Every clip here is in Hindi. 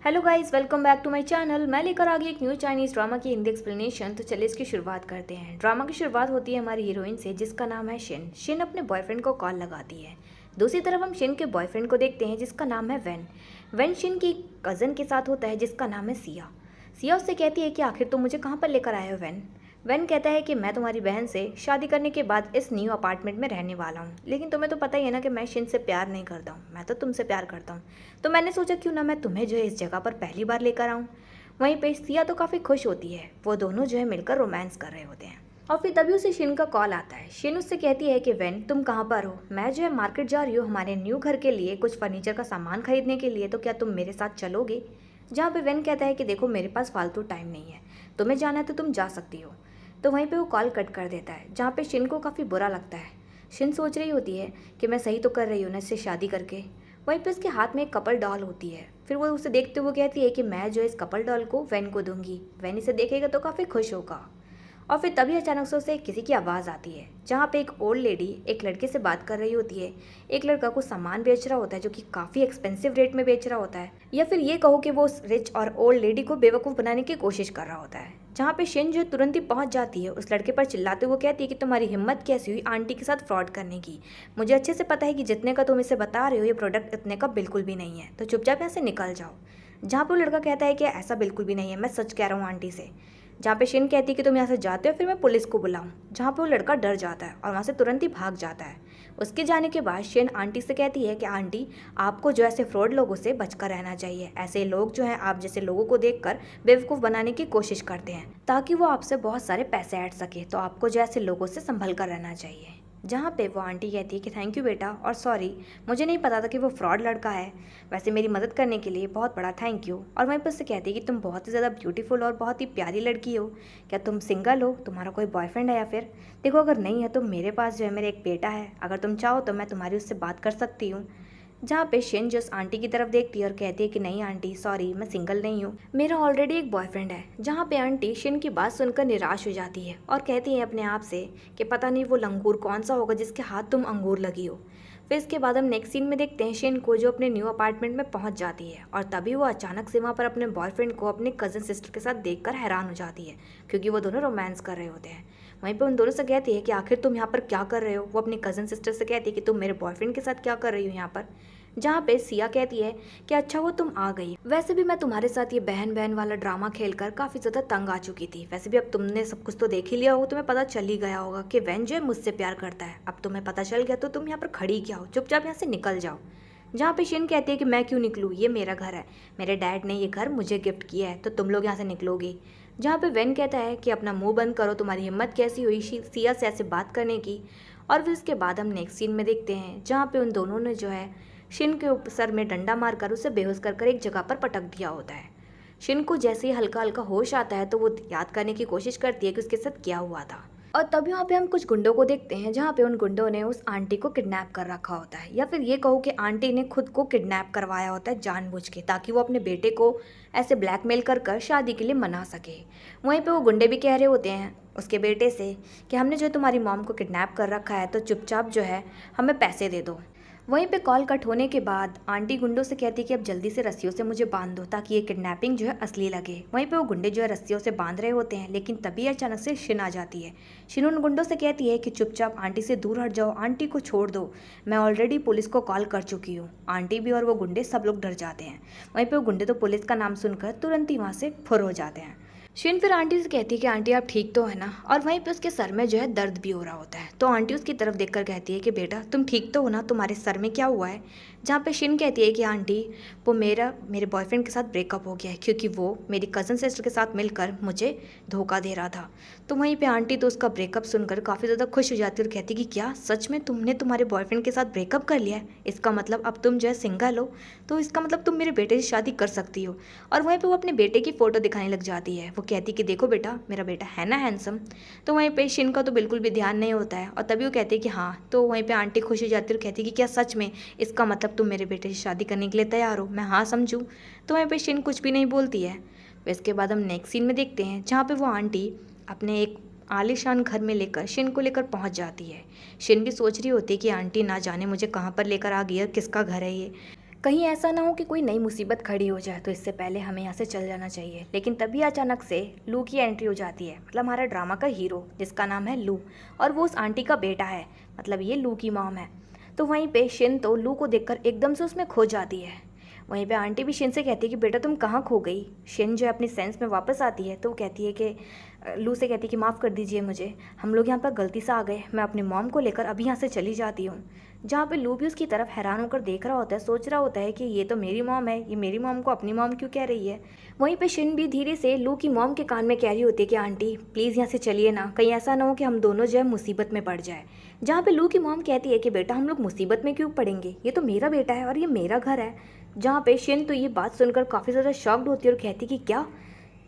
Hello guys, welcome back to my channel. मैं लेकर आ गई एक न्यू चाइनीज़ ड्रामा की हिंदी एक्सप्लेनेशन। तो चलिए इसकी शुरुआत करते हैं। ड्रामा की शुरुआत होती है हमारी हीरोइन से, जिसका नाम है शिन। शिन अपने बॉयफ्रेंड को कॉल लगाती है। दूसरी तरफ हम शिन के बॉयफ्रेंड को देखते हैं, जिसका नाम है वेन। वेन शिन की कज़न के साथ होता है, जिसका नाम है सिया। सिया उससे कहती है कि आखिर तुम मुझे कहाँ पर लेकर आए हो वेन। वेन कहता है कि मैं तुम्हारी बहन से शादी करने के बाद इस न्यू अपार्टमेंट में रहने वाला हूँ, लेकिन तुम्हें तो पता ही है ना कि मैं शिन से प्यार नहीं करता हूँ, मैं तो तुमसे प्यार करता हूँ। तो मैंने सोचा क्यों ना मैं तुम्हें जो है इस जगह पर पहली बार लेकर आऊँ। वहीं पे सिया तो काफ़ी खुश होती है। वो दोनों जो है मिलकर रोमांस कर रहे होते हैं और फिर तभी उसे शिन का कॉल आता है। शिन उससे कहती है कि वेन तुम कहाँ पर हो, मैं जो है मार्केट जा रही हूँ हमारे न्यू घर के लिए कुछ फर्नीचर का सामान खरीदने के लिए, तो क्या तुम मेरे साथ चलोगे। जहाँ पे वेन कहता है कि देखो मेरे पास फालतू टाइम नहीं है, तुम्हें जाना है तो तुम जा सकती हो। तो वहीं पे वो कॉल कट कर देता है, जहाँ पे शिन को काफ़ी बुरा लगता है। शिन सोच रही होती है कि मैं सही तो कर रही हूँ ना इससे शादी करके। वहीं पे उसके हाथ में एक कपल डॉल होती है। फिर वो उसे देखते हुए कहती है कि मैं जो इस कपल डॉल को वैन को दूंगी, वैन इसे देखेगा तो काफ़ी खुश होगा। और फिर तभी अचानक से उसे किसी की आवाज़ आती है, जहाँ पे एक ओल्ड लेडी एक लड़के से बात कर रही होती है। एक लड़का कुछ सामान बेच रहा होता है जो कि काफ़ी एक्सपेंसिव रेट में बेच रहा होता है, या फिर ये कहो कि वो उस रिच और ओल्ड लेडी को बेवकूफ़ बनाने की कोशिश कर रहा होता है। जहाँ पे शिन जो तुरंत ही पहुँच जाती है, उस लड़के पर चिल्लाते हुए कहती है कि तुम्हारी हिम्मत कैसी हुई आंटी के साथ फ्रॉड करने की। मुझे अच्छे से पता है कि जितने का तुम इसे बता रहे हो ये प्रोडक्ट इतने का बिल्कुल भी नहीं है, तो चुपचाप यहाँ से निकल जाओ। जहाँ पे वो लड़का कहता है कि ऐसा बिल्कुल भी नहीं है, मैं सच कह रहा हूँ आंटी से। जहाँ पे शिन कहती है कि तुम यहाँ से जाते हो फिर मैं पुलिस को बुलाऊं। जहाँ पे वो लड़का डर जाता है और वहाँ से तुरंत ही भाग जाता है। उसके जाने के बाद शिन आंटी से कहती है कि आंटी, आपको जो ऐसे फ्रॉड लोगों से बचकर रहना चाहिए। ऐसे लोग जो हैं आप जैसे लोगों को देखकर बेवकूफ़ बनाने की कोशिश करते हैं ताकि वो आपसे बहुत सारे पैसे ऐड सके, तो आपको जो ऐसे लोगों से संभल कर रहना चाहिए। जहाँ पे वो आंटी कहती है कि थैंक यू बेटा और सॉरी, मुझे नहीं पता था कि वो फ्रॉड लड़का है, वैसे मेरी मदद करने के लिए बहुत बड़ा थैंक यू। और वहीं पर उससे कहती है कि तुम बहुत ही ज़्यादा ब्यूटीफुल और बहुत ही प्यारी लड़की हो, क्या तुम सिंगल हो, तुम्हारा कोई बॉयफ्रेंड है या फिर देखो अगर नहीं है तो मेरे पास जो है मेरा एक बेटा है, अगर तुम चाहो तो मैं तुम्हारी उससे बात कर सकती हूँ। जहाँ पे शिन जस्ट आंटी की तरफ देखती है और कहती है कि नहीं आंटी सॉरी, मैं सिंगल नहीं हूँ, मेरा ऑलरेडी एक बॉयफ्रेंड है। जहाँ पे आंटी शिन की बात सुनकर निराश हो जाती है और कहती है अपने आप से कि पता नहीं वो लंगूर कौन सा होगा जिसके हाथ तुम अंगूर लगी हो। फिर इसके बाद हम नेक्स्ट सीन में देखते हैं शिन को, जो अपने न्यू अपार्टमेंट में पहुंच जाती है और तभी वो अचानक से वहाँ पर अपने बॉयफ्रेंड को अपने कज़न सिस्टर के साथ देखकर हैरान हो जाती है, क्योंकि वो दोनों रोमांस कर रहे होते हैं। वहीं पे उन दोनों से कहती है कि आखिर तुम यहाँ पर क्या कर रहे हो। वो अपनी कज़न सिस्टर से कहती है कि तुम मेरे बॉयफ्रेंड के साथ क्या कर रही हो यहाँ पर। जहाँ पे सिया कहती है कि अच्छा वो तुम आ गई, वैसे भी मैं तुम्हारे साथ ये बहन बहन वाला ड्रामा खेलकर काफ़ी ज़्यादा तंग आ चुकी थी। वैसे भी अब तुमने सब कुछ तो देख ही लिया होगा, तुम्हें पता चल ही गया होगा कि वैन जो है मुझसे प्यार करता है। अब तुम्हें पता चल गया तो तुम यहाँ पर खड़ी क्या हो, चुपचाप यहाँ से निकल जाओ। जहाँ पे शिन कहती है कि मैं क्यों निकलूँ, ये मेरा घर है, मेरे डैड ने ये घर मुझे गिफ्ट किया है, तो तुम लोग यहाँ से निकलोगे। जहाँ पे वेन कहता है कि अपना मुंह बंद करो, तुम्हारी हिम्मत कैसी हुई सिया से ऐसे बात करने की। और फिर उसके बाद हम नेक्स्ट सीन में देखते हैं, जहाँ पे उन दोनों ने जो है शिन के सर में डंडा मारकर उसे बेहोश कर एक जगह पर पटक दिया होता है। शिन को जैसे ही हल्का हल्का होश आता है तो वो याद करने की कोशिश करती है कि उसके साथ क्या हुआ था। और तब यहाँ पे हम कुछ गुंडों को देखते हैं, जहाँ पे उन गुंडों ने उस आंटी को किडनैप कर रखा होता है, या फिर ये कहो कि आंटी ने खुद को किडनैप करवाया होता है जानबूझ के, ताकि वो अपने बेटे को ऐसे ब्लैकमेल कर शादी के लिए मना सके। वहीं पे वो गुंडे भी कह रहे होते हैं उसके बेटे से कि हमने जो तुम्हारी मॉम को किडनैप कर रखा है, तो चुपचाप जो है हमें पैसे दे दो। वहीं पे कॉल कट होने के बाद आंटी गुंडों से कहती है कि अब जल्दी से रस्सियों से मुझे बांध दो ताकि ये किडनैपिंग जो है असली लगे। वहीं पे वो गुंडे जो है रस्सियों से बांध रहे होते हैं, लेकिन तभी अचानक से शिन आ जाती है। शिन उन गुंडों से कहती है कि चुपचाप आंटी से दूर हट जाओ, आंटी को छोड़ दो, मैं ऑलरेडी पुलिस को कॉल कर चुकी हूँ। आंटी भी और वो गुंडे सब लोग डर जाते हैं। वहीं पर वो गुंडे तो पुलिस का नाम सुनकर तुरंत ही वहाँ से फुर हो जाते हैं। शिन फिर आंटी से कहती है कि आंटी आप ठीक तो है ना, और वहीं पे उसके सर में जो है दर्द भी हो रहा होता है। तो आंटी उसकी तरफ देखकर कहती है कि बेटा तुम ठीक तो हो ना, तुम्हारे सर में क्या हुआ है। जहाँ पे शिन कहती है कि आंटी वो मेरे बॉयफ्रेंड के साथ ब्रेकअप हो गया है, क्योंकि वो मेरी कज़न सिस्टर के साथ मिलकर मुझे धोखा दे रहा था। तो वहीं पे आंटी तो उसका ब्रेकअप सुनकर काफ़ी ज़्यादा खुश हो जाती है और कहती है कि क्या सच में तुमने तुम्हारे बॉयफ्रेंड के साथ ब्रेकअप कर लिया है, इसका मतलब अब तुम जो है सिंगल हो, तो इसका मतलब तुम मेरे बेटे से शादी कर सकती हो। और वहीं पे वो अपने बेटे की फ़ोटो दिखाने लग जाती है। वो कहती कि देखो बेटा मेरा बेटा है ना हैंडसम। तो वहीं पे शिन का तो बिल्कुल भी ध्यान नहीं होता है और तभी वो कहती है कि हाँ। तो वहीं पे आंटी खुश हो जाती है और कहती है कि क्या सच में, इसका मतलब तुम मेरे बेटे से शादी करने के लिए तैयार हो। मैं हाँ समझूँ। तो वहीं पे शिन कुछ भी नहीं बोलती है। फिर इसके बाद हम नेक्स्ट सीन में देखते हैं, जहाँ पे वो आंटी अपने एक आलीशान घर में लेकर शिन को लेकर पहुंच जाती है। शिन भी सोच रही होती है कि आंटी ना जाने मुझे कहाँ पर लेकर आ गई है, किसका घर है ये। कहीं ऐसा ना हो कि कोई नई मुसीबत खड़ी हो जाए, तो इससे पहले हमें यहाँ से चल जाना चाहिए। लेकिन तभी अचानक से लू की एंट्री हो जाती है, मतलब हमारा ड्रामा का हीरो जिसका नाम है लू, और वो उस आंटी का बेटा है, मतलब ये लू की मॉम है। तो वहीं पे शिन तो लू को देखकर एकदम से उसमें खो जाती है। वहीं पे आंटी भी शिन से कहती है कि बेटा तुम कहाँ खो गई। शिन जो है अपनी सेंस में वापस आती है, तो वो कहती है कि लू से कहती है कि माफ़ कर दीजिए मुझे, हम लोग यहाँ पर गलती से आ गए, मैं अपनी मॉम को लेकर अभी यहाँ से चली जाती हूँ। जहाँ पे लू भी उसकी तरफ हैरान होकर देख रहा होता है, सोच रहा होता है कि ये तो मेरी मॉम है, ये मेरी मॉम को अपनी मॉम क्यों कह रही है। वहीं पे शिन भी धीरे से लू की मॉम के कान में कह रही होती है कि आंटी प्लीज़ यहाँ से चलिए ना, कहीं ऐसा ना हो कि हम दोनों जो है मुसीबत में पड़ जाए। जहाँ पे लू की मॉम कहती है कि बेटा हम लोग मुसीबत में क्यों पड़ेंगे, ये तो मेरा बेटा है और ये मेरा घर है। जहाँ पे शिन तो ये बात सुनकर काफ़ी ज़्यादा शॉक्ड होती है और कहती है कि क्या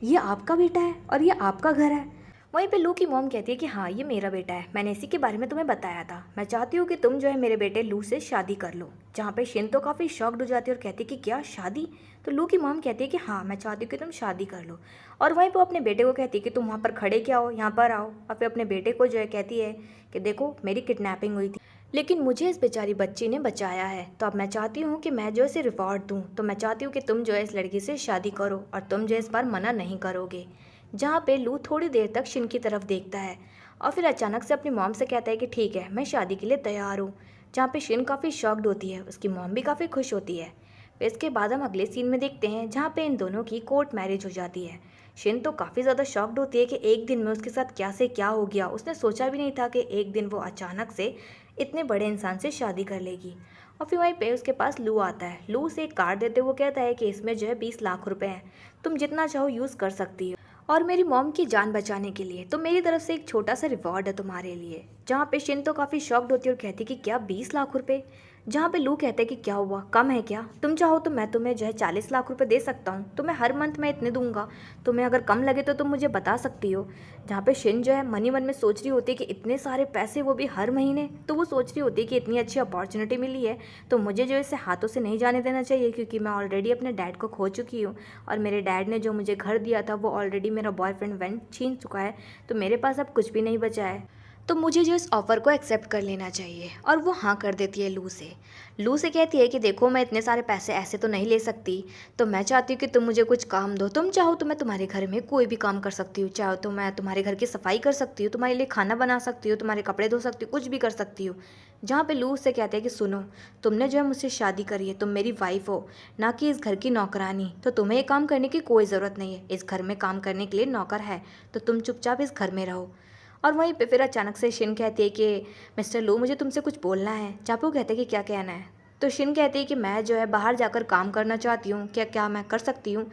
ये आपका बेटा है और ये आपका घर है। वहीं पे लू की मॉम कहती है कि हाँ ये मेरा बेटा है, मैंने इसी के बारे में तुम्हें बताया था, मैं चाहती हूँ कि तुम जो है मेरे बेटे लू से शादी कर लो। जहाँ पे शिन तो काफ़ी शॉक्ड हो जाती है और कहती है कि क्या शादी। तो लू की मॉम कहती है कि हाँ मैं चाहती हूँ कि तुम शादी कर लो। और वहीं पर अपने बेटे को कहती है कि तुम वहाँ पर खड़े क्या हो, यहाँ पर आओ। और फिर अपने बेटे को जो है कहती है कि देखो मेरी किडनैपिंग हुई थी, लेकिन मुझे इस बेचारी बच्ची ने बचाया है, तो अब मैं चाहती हूँ कि मैं जो इसे रिवॉर्ड दूँ, तो मैं चाहती हूँ कि तुम जो है इस लड़की से शादी करो और तुम जो इस बार मना नहीं करोगे। जहाँ पे लू थोड़ी देर तक शिन की तरफ देखता है और फिर अचानक से अपनी मॉम से कहता है कि ठीक है मैं शादी के लिए तैयार हूँ। जहाँ पे शिन काफ़ी शॉक्ड होती है, उसकी मॉम भी काफ़ी खुश होती है। फिर इसके बाद हम अगले सीन में देखते हैं जहाँ पे इन दोनों की कोर्ट मैरिज हो जाती है। शिन तो काफ़ी ज़्यादा शॉक्ड होती है कि एक दिन में उसके साथ क्या से क्या हो गया, उसने सोचा भी नहीं था कि एक दिन वो अचानक से इतने बड़े इंसान से शादी कर लेगी। और फिर वहीं पे उसके पास लू आता है, लू उसे एक कार्ड देते हुए कहता है कि इसमें जो है 20 लाख रुपए हैं, तुम जितना चाहो यूज़ कर सकती हो और मेरी मॉम की जान बचाने के लिए, तो मेरी तरफ से एक छोटा सा रिवॉर्ड है तुम्हारे लिए। जहाँ पे शिन तो काफ़ी शॉक्ड होती है और कहती है कि क्या 20 लाख रुपए। जहाँ पे लू कहते हैं कि क्या हुआ, कम है क्या, तुम चाहो तो मैं तुम्हें जो है 40 लाख रुपए दे सकता हूँ, तुम्हें हर मंथ मैं इतने दूंगा, तुम्हें अगर कम लगे तो तुम मुझे बता सकती हो। जहाँ पे शिन जो है मनी मन में सोच रही होती है कि इतने सारे पैसे, वो भी हर महीने, तो वो सोच रही होती है कि इतनी अच्छी अपॉर्चुनिटी मिली है तो मुझे जो इसे हाथों से नहीं जाने देना चाहिए, क्योंकि मैं ऑलरेडी अपने डैड को खो चुकी हूँ और मेरे डैड ने जो मुझे घर दिया था वो ऑलरेडी मेरा बॉयफ्रेंड वेन छीन चुका है, तो मेरे पास अब कुछ भी नहीं बचा है, तो मुझे जो इस ऑफ़र को एक्सेप्ट कर लेना चाहिए। और वो हाँ कर देती है लू से कहती है कि देखो मैं इतने सारे पैसे ऐसे तो नहीं ले सकती, तो मैं चाहती हूँ कि तुम मुझे कुछ काम दो, तुम चाहो तो मैं तुम्हारे घर में कोई भी काम कर सकती हूँ, चाहो तो मैं तुम्हारे घर की सफाई कर सकती हूँ, तुम्हारे लिए खाना बना सकती हूँ, तुम्हारे कपड़े धो सकती हूँ, कुछ भी कर सकती हूँ। जहाँ पे लू से कहते हैं कि सुनो, तुमने जो है मुझसे शादी करी है, तुम मेरी वाइफ हो ना कि इस घर की नौकरानी, तो तुम्हें ये काम करने की कोई ज़रूरत नहीं है, इस घर में काम करने के लिए नौकर है, तो तुम चुपचाप इस घर में रहो। और वहीं पे फिर अचानक से शिन कहती है कि मिस्टर लू मुझे तुमसे कुछ बोलना है। चापू कहते हैं कि क्या कहना है। तो शिन कहती है कि मैं जो है बाहर जाकर काम करना चाहती हूँ, क्या क्या मैं कर सकती हूँ।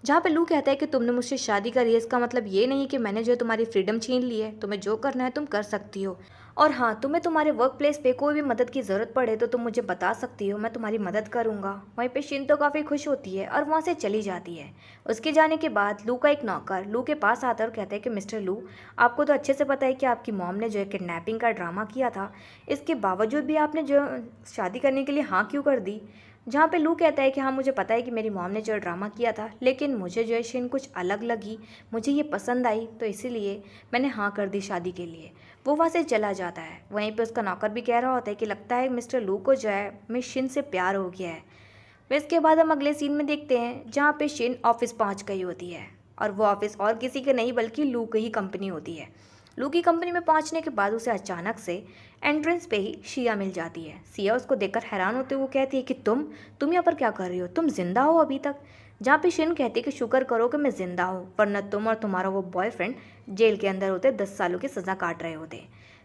जहाँ पे लू कहता है कि तुमने मुझसे शादी करी है, इसका मतलब ये नहीं कि मैंने जो है तुम्हारी फ्रीडम छीन ली है, तुम्हें जो करना है तुम कर सकती हो। और हाँ, तुम्हें तुम्हारे वर्क प्लेस पे कोई भी मदद की ज़रूरत पड़े तो तुम मुझे बता सकती हो, मैं तुम्हारी मदद करूँगा। वहीं पे शिन तो काफ़ी खुश होती है और वहाँ से चली जाती है। उसके जाने के बाद लू का एक नौकर लू के पास आता है और कहता है कि मिस्टर लू, आपको तो अच्छे से पता है कि आपकी मॉम ने जो है किडनैपिंग का ड्रामा किया था, इसके बावजूद भी आपने जो शादी करने के लिए हाँ क्यों कर दी। जहाँ पे लू कहता है कि हाँ मुझे पता है कि मेरी मॉम ने जो ड्रामा किया था, लेकिन मुझे जो है शिन कुछ अलग लगी, मुझे ये पसंद आई, तो इसीलिए मैंने हाँ कर दी शादी के लिए। वो वहाँ से चला जाता है। वहीं पे उसका नौकर भी कह रहा होता है कि लगता है मिस्टर लू को जो है मैं शिन से प्यार हो गया है। फिर इसके बाद हम अगले सीन में देखते हैं जहाँ पे शिन ऑफिस पहुँच गई होती है, और वो ऑफिस और किसी के नहीं बल्कि लू की ही कंपनी होती है। लू की कंपनी में पहुंचने के बाद उसे अचानक से एंट्रेंस पे ही शिया मिल जाती है। सिया उसको देखकर हैरान होते हुए कहती है कि तुम यहाँ पर क्या कर रही हो, तुम जिंदा हो अभी तक। जहाँ पे शिन कहती है कि शुक्र करो कि मैं जिंदा हूँ, वरना तुम और तुम्हारा वो बॉयफ्रेंड जेल के अंदर होते, 10 सालों की सज़ा काट रहे होते।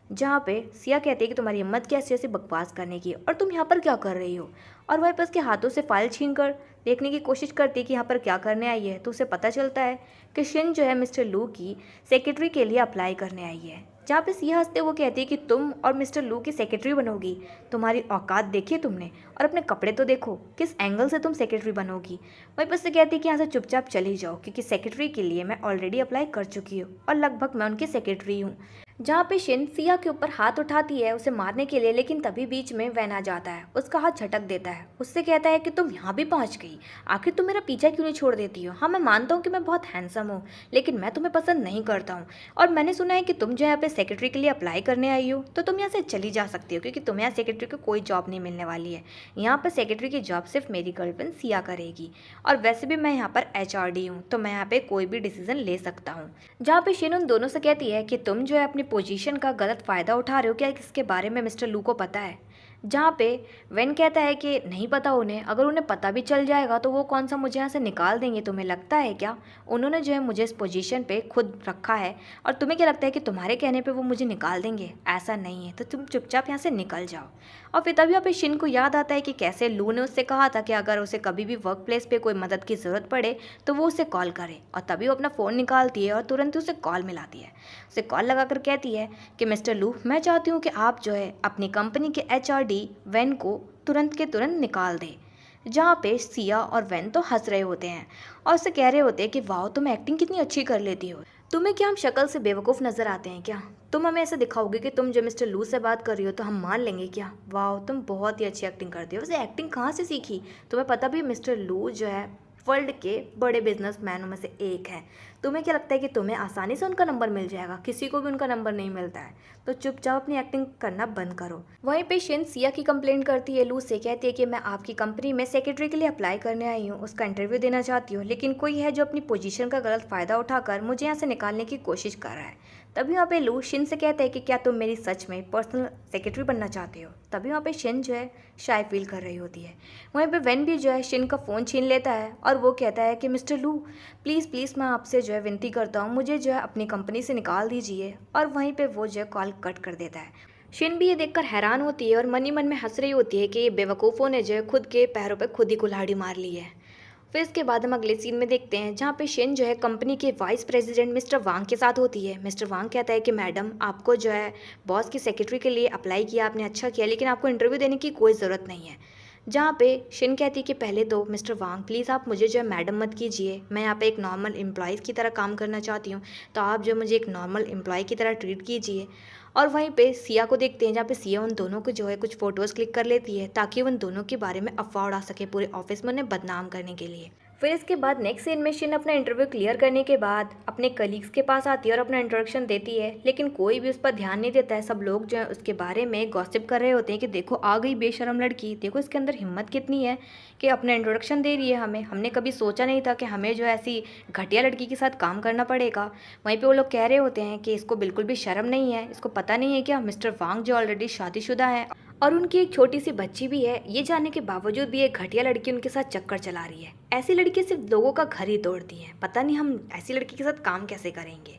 जहाँ पे सिया कहती है कि तुम्हारी हिम्मत कैसी ऐसी बकवास करने की, और तुम यहाँ पर क्या कर रही हो। और वह उसके हाथों से फाइल छीन कर देखने की कोशिश करती है कि यहाँ पर क्या करने आई है, तो उसे पता चलता है कि शिन जो है मिस्टर लू की सेक्रेटरी के लिए अप्लाई करने आई है। जहाँ पे सिया हंसते वो कहती है कि तुम और मिस्टर लू की सेक्रेटरी बनोगी, तुम्हारी औकात देखी तुमने, और अपने कपड़े तो देखो, किस एंगल से तुम सेक्रेटरी बनोगी। वहीं पर से कहती है कि यहाँ से चुपचाप चली जाओ, क्योंकि सेक्रेटरी के लिए मैं ऑलरेडी अप्लाई कर चुकी हूँ और लगभग मैं उनकी सेक्रेटरी हूँ। जहाँ पे शिन सिया के ऊपर हाथ उठाती है उसे मारने के लिए, लेकिन तभी बीच में वैन आ जाता है, उसका हाथ झटक देता है, उससे कहता है कि तुम यहाँ भी पहुँच गई, आखिर तुम मेरा पीछा क्यों नहीं छोड़ देती हो। हाँ मैं मानता हूँ कि मैं बहुत हैंडसम हूँ, लेकिन मैं तुम्हें पसंद नहीं करता हूँ, और मैंने सुना है कि तुम जो यहाँ पे सेक्रेटरी के लिए अप्लाई करने आई हो, तो तुम यहाँ से चली जा सकती हो, क्योंकि तुम्हें यहाँ सेक्रेटरी को कोई जॉब नहीं मिलने वाली है। यहाँ पर सेक्रेटरी की जॉब सिर्फ मेरी गर्लफ्रेंड सिया करेगी, और वैसे भी मैं यहाँ पर HRD हूँ, तो मैं यहाँ पे कोई भी डिसीजन ले सकता हूँ। जहाँ पे शिन उन दोनों से कहती है कि तुम जो है अपनी पोजीशन का गलत फ़ायदा उठा रहे हो, क्या इसके बारे में मिस्टर लू को पता है। जहाँ पे वेन कहता है कि नहीं पता उन्हें, अगर उन्हें पता भी चल जाएगा तो वो कौन सा मुझे यहाँ से निकाल देंगे, तुम्हें लगता है क्या उन्होंने जो है मुझे इस पोजीशन पे खुद रखा है, और तुम्हें क्या लगता है कि तुम्हारे कहने पे वो मुझे निकाल देंगे। ऐसा नहीं है, तो तुम चुपचाप यहाँ से निकल जाओ। और फिर तभी यहाँ पे शिन को याद आता है कि कैसे लू ने उससे कहा था कि अगर उसे कभी भी वर्क प्लेस पे कोई मदद की ज़रूरत पड़े तो वो उसे कॉल करे, और तभी वो अपना फ़ोन निकालती है और तुरंत उसे कॉल मिलाती है। उसे कॉल लगाकर कहती है कि मिस्टर लू, मैं चाहती हूँ कि आप जो है अपनी कंपनी के HRD वेन को तुरंत के तुरंत निकाल दें। जहाँ पे सिया और वेन तो हंस रहे होते हैं और उससे कह रहे होते हैं कि वाह तुम एक्टिंग कितनी अच्छी कर लेती हो, तुम्हें क्या हम शक्ल से बेवकूफ़ नज़र आते हैं क्या, तुम हमें ऐसे दिखाओगे कि तुम जो मिस्टर लू से बात कर रही हो तो हम मान लेंगे क्या। वाह तुम बहुत ही अच्छी एक्टिंग करती हो। वैसे एक्टिंग कहाँ से सीखी, तुम्हें पता भी मिस्टर लू जो है वर्ल्ड के बड़े बिजनेसमैनों में से एक है, तुम्हें क्या लगता है कि तुम्हें आसानी से उनका नंबर मिल जाएगा, किसी को भी उनका नंबर नहीं मिलता है, तो चुपचाप अपनी एक्टिंग करना बंद करो। वहीं पे शिन सिया की कंप्लेंट करती है लू से, कहती है कि मैं आपकी कंपनी में सेक्रेटरी के लिए अप्लाई करने आई हूँ, उसका इंटरव्यू देना चाहती हूँ, लेकिन कोई है जो अपनी पोजीशन का गलत फ़ायदा उठाकर मुझे यहाँ से निकालने की कोशिश कर रहा है। तभी वहाँ पे लू शिन से कहता है कि क्या तुम मेरी सच में पर्सनल सेक्रेटरी बनना चाहते हो। तभी वहाँ पे शिन जो है शाय फील कर रही होती है। वहीं पे वेन भी जो है शिन का फ़ोन छीन लेता है और वो कहता है कि मिस्टर लू प्लीज़ मैं आपसे जो है विनती करता हूँ, मुझे जो है अपनी कंपनी से निकाल दीजिए, और वहीं पे वो जो है कॉल कट कर देता है। शिन भी ये देखकर हैरान होती है और मन ही मन में हंस रही होती है कि ये बेवकूफ़ों ने जो है खुद के पैरों पे खुद ही कुल्हाड़ी मार ली है। फिर इसके बाद हम अगले सीन में देखते हैं जहाँ पे शिन जो है कंपनी के वाइस प्रेसिडेंट मिस्टर वांग के साथ होती है। मिस्टर वांग कहता है कि मैडम आपको जो है बॉस की सेक्रेटरी के लिए अप्लाई किया, आपने अच्छा किया, लेकिन आपको इंटरव्यू देने की कोई ज़रूरत नहीं है। जहाँ पे शिन कहती है कि पहले तो मिस्टर वांग प्लीज़ आप मुझे जो है मैडम मत कीजिए, मैं यहाँ पे एक नॉर्मल एम्प्लॉयज़ की तरह काम करना चाहती हूँ, तो आप जो मुझे एक नॉर्मल एम्प्लॉय की तरह ट्रीट कीजिए। और वहीं पे सिया को देखते हैं जहाँ पे सिया उन दोनों को जो है कुछ फ़ोटोज़ क्लिक कर लेती है ताकि उन दोनों के बारे में अफवाह उड़ा सके पूरे ऑफिस में उन्हें बदनाम करने के लिए। फिर इसके बाद नेक्स्ट सीन में शिन अपना इंटरव्यू क्लियर करने के बाद अपने कलीग्स के पास आती है और अपना इंट्रोडक्शन देती है, लेकिन कोई भी उस पर ध्यान नहीं देता है। सब लोग जो है उसके बारे में गॉसिप कर रहे होते हैं कि देखो आ गई बेशरम लड़की, देखो इसके अंदर हिम्मत कितनी है कि अपना इंट्रोडक्शन दे रही है हमें, हमने कभी सोचा नहीं था कि हमें जो है ऐसी घटिया लड़की के साथ काम करना पड़ेगा। वहीं पे वो लोग कह रहे होते हैं कि इसको बिल्कुल भी शर्म नहीं है, इसको पता नहीं है क्या मिस्टर वांग जो ऑलरेडी शादीशुदा है और उनकी एक छोटी सी बच्ची भी है, ये जानने के बावजूद भी एक घटिया लड़की उनके साथ चक्कर चला रही है। ऐसी लड़की सिर्फ लोगों का घर ही तोड़ती है, पता नहीं हम ऐसी लड़की के साथ काम कैसे करेंगे।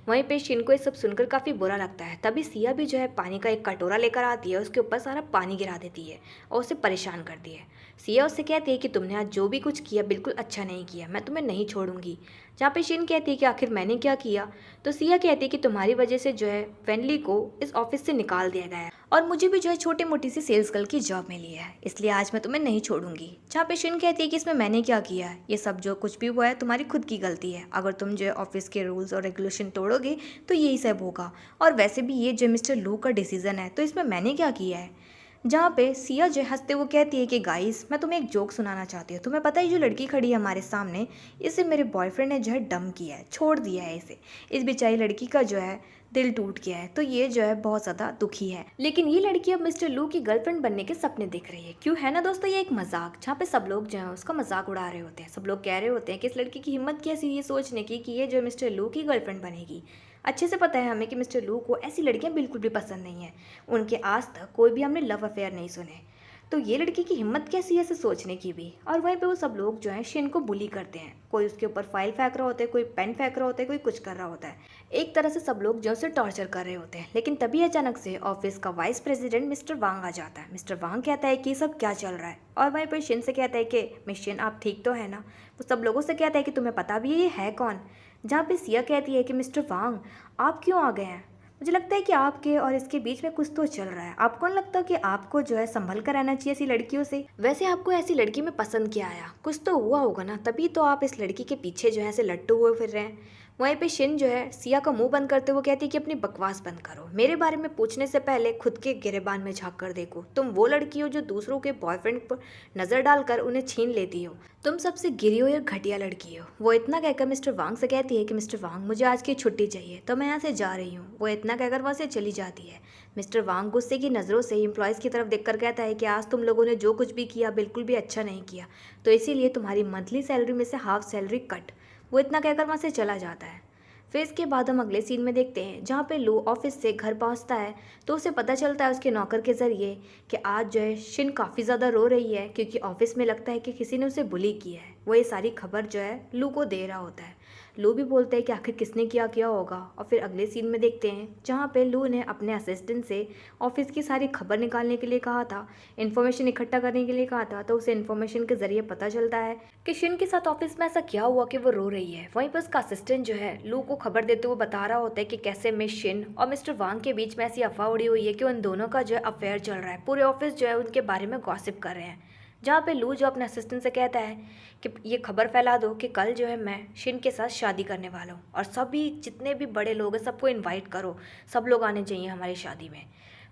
वहीं पे शिन को ये सब सुनकर काफ़ी बुरा लगता है। तभी सिया भी जो है पानी का एक कटोरा लेकर आती है, उसके ऊपर सारा पानी गिरा देती है और उसे परेशान करती है। सिया उससे कहती है कि तुमने आज जो भी कुछ किया बिल्कुल अच्छा नहीं किया, मैं तुम्हें नहीं छोड़ूंगी। जहाँ पे शिन कहती है कि आखिर मैंने क्या किया, तो सिया कहती है कि तुम्हारी वजह से जो है वेनली को इस ऑफिस से निकाल दिया गया है और मुझे भी जो है छोटी मोटी सी सेल्स गर्ल की जॉब मिली है, इसलिए आज मैं तुम्हें नहीं छोड़ूंगी। जहाँ पे शिन कहती है कि इसमें मैंने क्या किया है, ये सब जो कुछ भी हुआ है तुम्हारी खुद की गलती है, अगर तुम जो है ऑफिस के रूल्स और रेगुलेशन तोड़ोगे तो यही सब होगा, और वैसे भी ये जो मिस्टर लू का डिसीजन है तो इसमें मैंने क्या किया है। जहाँ पे सिया जो हंसते हुए कहती है कि गाइस मैं तुम्हें एक जोक सुनाना चाहती हूँ, तुम्हें पता है जो लड़की खड़ी है हमारे सामने, इसे मेरे बॉयफ्रेंड ने जो है डम किया है, छोड़ दिया है इसे, इस बेचारी लड़की का जो है दिल टूट गया है, तो ये जो है बहुत ज़्यादा दुखी है, लेकिन ये लड़की अब मिस्टर लू की गर्लफ्रेंड बनने के सपने देख रही है। क्यों है ना दोस्तों ये एक मजाक, जहाँ पे सब लोग जो है उसका मजाक उड़ा रहे होते हैं। सब लोग कह रहे होते हैं कि इस लड़की की हिम्मत कैसी ये सोचने की कि ये जो मिस्टर लू की गर्लफ्रेंड बनेगी। अच्छे से पता है हमें कि मिस्टर लू को ऐसी लड़कियां बिल्कुल भी पसंद नहीं है, उनके आज तक कोई भी हमने लव अफेयर नहीं सुने, तो ये लड़की की हिम्मत कैसी है ऐसे सोचने की भी। और वहीं पे वो सब लोग जो हैं शिन को बुली करते हैं, कोई उसके ऊपर फाइल फेंक रहा होता है, कोई पेन फेंक रहा होता है, कोई कुछ कर रहा होता है, एक तरह से सब लोग जो उसे टॉर्चर कर रहे होते हैं। लेकिन तभी अचानक से ऑफिस का वाइस प्रेसिडेंट मिस्टर वांग आ जाता है। मिस्टर वांग कहता है कि सब क्या चल रहा है, और वहीं पर शिन से कहता है कि मिस शिन आप ठीक तो है ना। वो सब लोगों से कहता है कि तुम्हें पता भी ये है कौन। जहाँ पे सिया कहती है कि मिस्टर वांग आप क्यों आ गए हैं, मुझे लगता है कि आपके और इसके बीच में कुछ तो चल रहा है, आपको नहीं लगता कि आपको जो है संभल कर रहना चाहिए ऐसी लड़कियों से। वैसे आपको ऐसी लड़की में पसंद क्या आया, कुछ तो हुआ होगा ना, तभी तो आप इस लड़की के पीछे जो है ऐसे लट्टू हुए फिर रहे हैं। वहीं पे शिन जो है सिया का मुंह बंद करते हुए कहती है कि अपनी बकवास बंद करो, मेरे बारे में पूछने से पहले खुद के गिरेबान में झांक कर देखो। तुम वो लड़की हो जो दूसरों के बॉयफ्रेंड पर नजर डालकर उन्हें छीन लेती हो। तुम सबसे गिरी हुई और घटिया लड़की हो। वो इतना कहकर मिस्टर वांग से कहती है कि मिस्टर वांग मुझे आज की छुट्टी चाहिए, तो मैं यहाँ से जा रही हूँ। वो इतना कहकर वहाँ से चली जाती है। मिस्टर वांग गुस्से की नज़रों से एम्प्लॉयज़ की तरफ देखकर कहता है कि आज तुम लोगों ने जो कुछ भी किया बिल्कुल भी अच्छा नहीं किया, तो इसीलिए तुम्हारी मंथली सैलरी में से हाफ सैलरी कट। वो इतना कहकर वहाँ से चला जाता है। फिर इसके बाद हम अगले सीन में देखते हैं जहाँ पे लू ऑफिस से घर पहुँचता है तो उसे पता चलता है उसके नौकर के ज़रिए कि आज जो है शिन काफ़ी ज़्यादा रो रही है क्योंकि ऑफिस में लगता है कि किसी ने उसे बुली किया है। वो ये सारी खबर जो है लू को दे रहा होता है। लू भी बोलता है कि आखिर किसने किया होगा। और फिर अगले सीन में देखते हैं जहाँ पे लू ने अपने असिस्टेंट से ऑफिस की सारी खबर निकालने के लिए कहा था, इन्फॉर्मेशन इकट्ठा करने के लिए कहा था, तो उसे इन्फॉर्मेशन के ज़रिए पता चलता है कि शिन के साथ ऑफिस में ऐसा क्या हुआ कि वो रो रही है। वहीं पर उसका असिस्टेंट जो है लू को खबर देते हुए बता रहा होता है कि कैसे मिस शिन और मिस्टर वांग के बीच में ऐसी अफवाह उड़ी हुई है कि उन दोनों का जो है अफेयर चल रहा है। पूरे ऑफिस जो है उनके बारे में गॉसिप कर रहे हैं। जहाँ पे लू जो अपने असिस्टेंट से कहता है कि ये खबर फैला दो कि कल जो है मैं शिन के साथ शादी करने वाला हूँ और सभी जितने भी बड़े लोग हैं सबको इनवाइट करो, सब लोग आने चाहिए हमारी शादी में।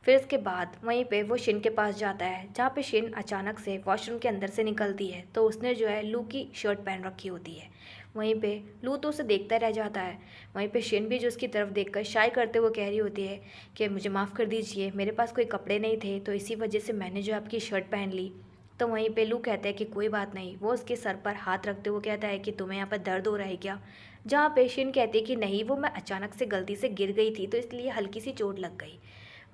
फिर इसके बाद वहीं पे वो शिन के पास जाता है जहाँ पे शिन अचानक से वॉशरूम के अंदर से निकलती है तो उसने जो है लू की शर्ट पहन रखी होती है। वहीं पे लू तो उसे देखता रह जाता है। वहीं पे शिन भी जो उसकी तरफ देखकर शाय करते हुए कह रही होती है कि मुझे माफ़ कर दीजिए, मेरे पास कोई कपड़े नहीं थे तो इसी वजह से मैंने जो आपकी शर्ट पहन ली। तो वहीं पे लू कहता है कि कोई बात नहीं। वो उसके सर पर हाथ रखते हुए कहता है कि तुम्हें यहाँ पर दर्द हो रहा है क्या। जहाँ पे शिन कहती है कि नहीं, वो मैं अचानक से गलती से गिर गई थी तो इसलिए हल्की सी चोट लग गई।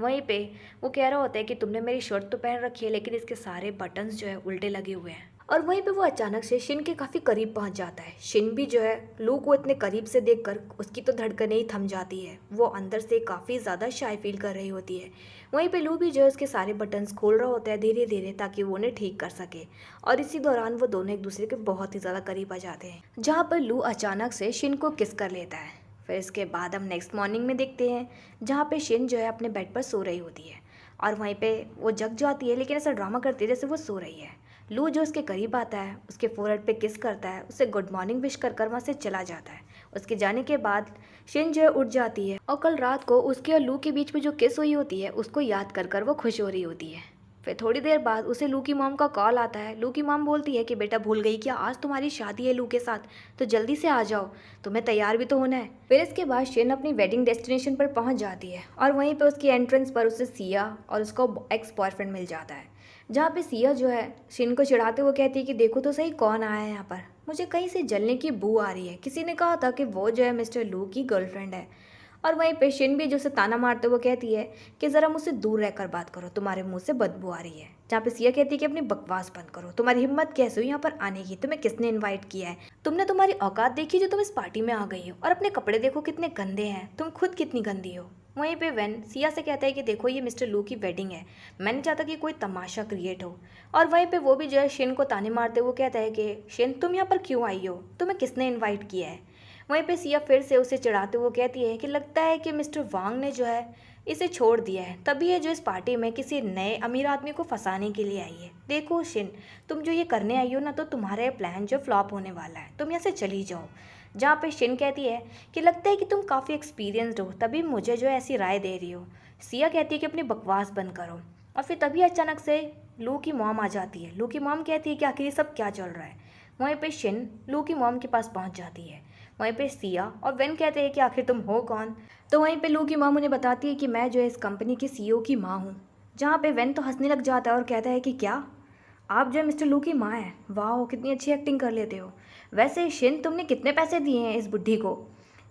वहीं पे वो कह रहा होता है कि तुमने मेरी शर्ट तो पहन रखी है लेकिन इसके सारे बटन्स जो है उल्टे लगे हुए हैं। और वहीं पे वो अचानक से शिन के काफ़ी करीब पहुंच जाता है। शिन भी जो है लू को इतने करीब से देखकर उसकी तो धड़कनें ही थम जाती है। वो अंदर से काफ़ी ज़्यादा शाय फील कर रही होती है। वहीं पे लू भी जो है उसके सारे बटन्स खोल रहा होता है धीरे धीरे ताकि वो उन्हें ठीक कर सके। और इसी दौरान वो दोनों एक दूसरे के बहुत ही ज़्यादा करीब आ जाते हैं जहाँ पर लू अचानक से शिन को किस कर लेता है। फिर इसके बाद हम नेक्स्ट मॉर्निंग में देखते हैं जहाँ पे शिन जो है अपने बेड पर सो रही होती है और वहीं पे वो जग जाती है लेकिन ऐसा ड्रामा करती है जैसे वो सो रही है। लू जो उसके करीब आता है, उसके फोरहेड पे किस करता है, उसे गुड मॉर्निंग विश कर वहाँ से चला जाता है। उसके जाने के बाद शिन जो है उठ जाती है और कल रात को उसके और लू के बीच में जो किस हुई होती है उसको याद कर वो खुश हो रही होती है। फिर थोड़ी देर बाद उसे लू की मॉम का कॉल आता है। लू की मॉम बोलती है कि बेटा भूल गई क्या, आज तुम्हारी शादी है लू के साथ, तो जल्दी से आ जाओ, तुम्हें तैयार भी तो होना है। फिर इसके बाद शिन अपनी वेडिंग डेस्टिनेशन पर पहुंच जाती है और वहीं पे उसकी एंट्रेंस पर उसे सिया और उसका एक्स बॉयफ्रेंड मिल जाता है। जहाँ पे सिया जो है शिन को चिढ़ाते हुए कहती है कि देखो तो सही कौन आया है यहाँ पर, मुझे कहीं से जलने की बू आ रही है। किसी ने कहा था कि वो जो है मिस्टर लू की गर्लफ्रेंड है। और वहीं पे शिन भी जो उसे ताना मारते हुए कहती है कि ज़रा मुझसे दूर रहकर बात करो, तुम्हारे मुंह से बदबू आ रही है। जहाँ पे सिया कहती है कि अपनी बकवास बंद करो, तुम्हारी हिम्मत कैसे हुई यहाँ पर आने की, तुम्हें किसने इनवाइट किया है, तुमने तुम्हारी औकात देखी जो तुम इस पार्टी में आ गई हो, और अपने कपड़े देखो कितने गंदे हैं, तुम खुद कितनी गंदी हो। वहीं पे वेन सिया से कहता है कि देखो ये मिस्टर लू की वेडिंग है, मैं नहीं चाहता कि कोई तमाशा क्रिएट हो। और वहीं पे वो भी जो है शिन को ताने मारते हुए कहता है कि शिन तुम यहाँ पर क्यों आई हो, तुम्हें किसने इन्वाइट किया है। वहीं पे सिया फिर से उसे चिढ़ाते हुए कहती है कि लगता है कि मिस्टर वांग ने जो है इसे छोड़ दिया है, तभी ये जो इस पार्टी में किसी नए अमीर आदमी को फंसाने के लिए आई है। देखो शिन, तुम जो ये करने आई हो ना, तो तुम्हारा ये प्लान जो फ्लॉप होने वाला है, तुम यहाँ से चली जाओ। जहाँ पे शिन कहती है कि लगता है कि तुम काफ़ी एक्सपीरियंसड हो, तभी मुझे जो है ऐसी राय दे रही हो। सिया कहती है कि अपनी बकवास बंद करो। और फिर तभी अचानक से लू की मॉम आ जाती है। लू की मॉम कहती है कि आखिर ये सब क्या चल रहा है। वहीं पे शिन लू की मॉम के पास पहुंच जाती है। वहीं पे सिया और वेन कहते हैं कि आखिर तुम हो कौन। तो वहीं पे लू की मॉम उन्हें बताती है कि मैं जो है इस कंपनी की सीईओ की माँ हूँ। जहाँ पे वेन तो हंसने लग जाता है और कहता है कि क्या आप जो है मिस्टर लू की माँ हैं, वाह कितनी अच्छी एक्टिंग कर लेते हो। वैसे शिन तुमने कितने पैसे दिए हैं इस बुढ़ी को।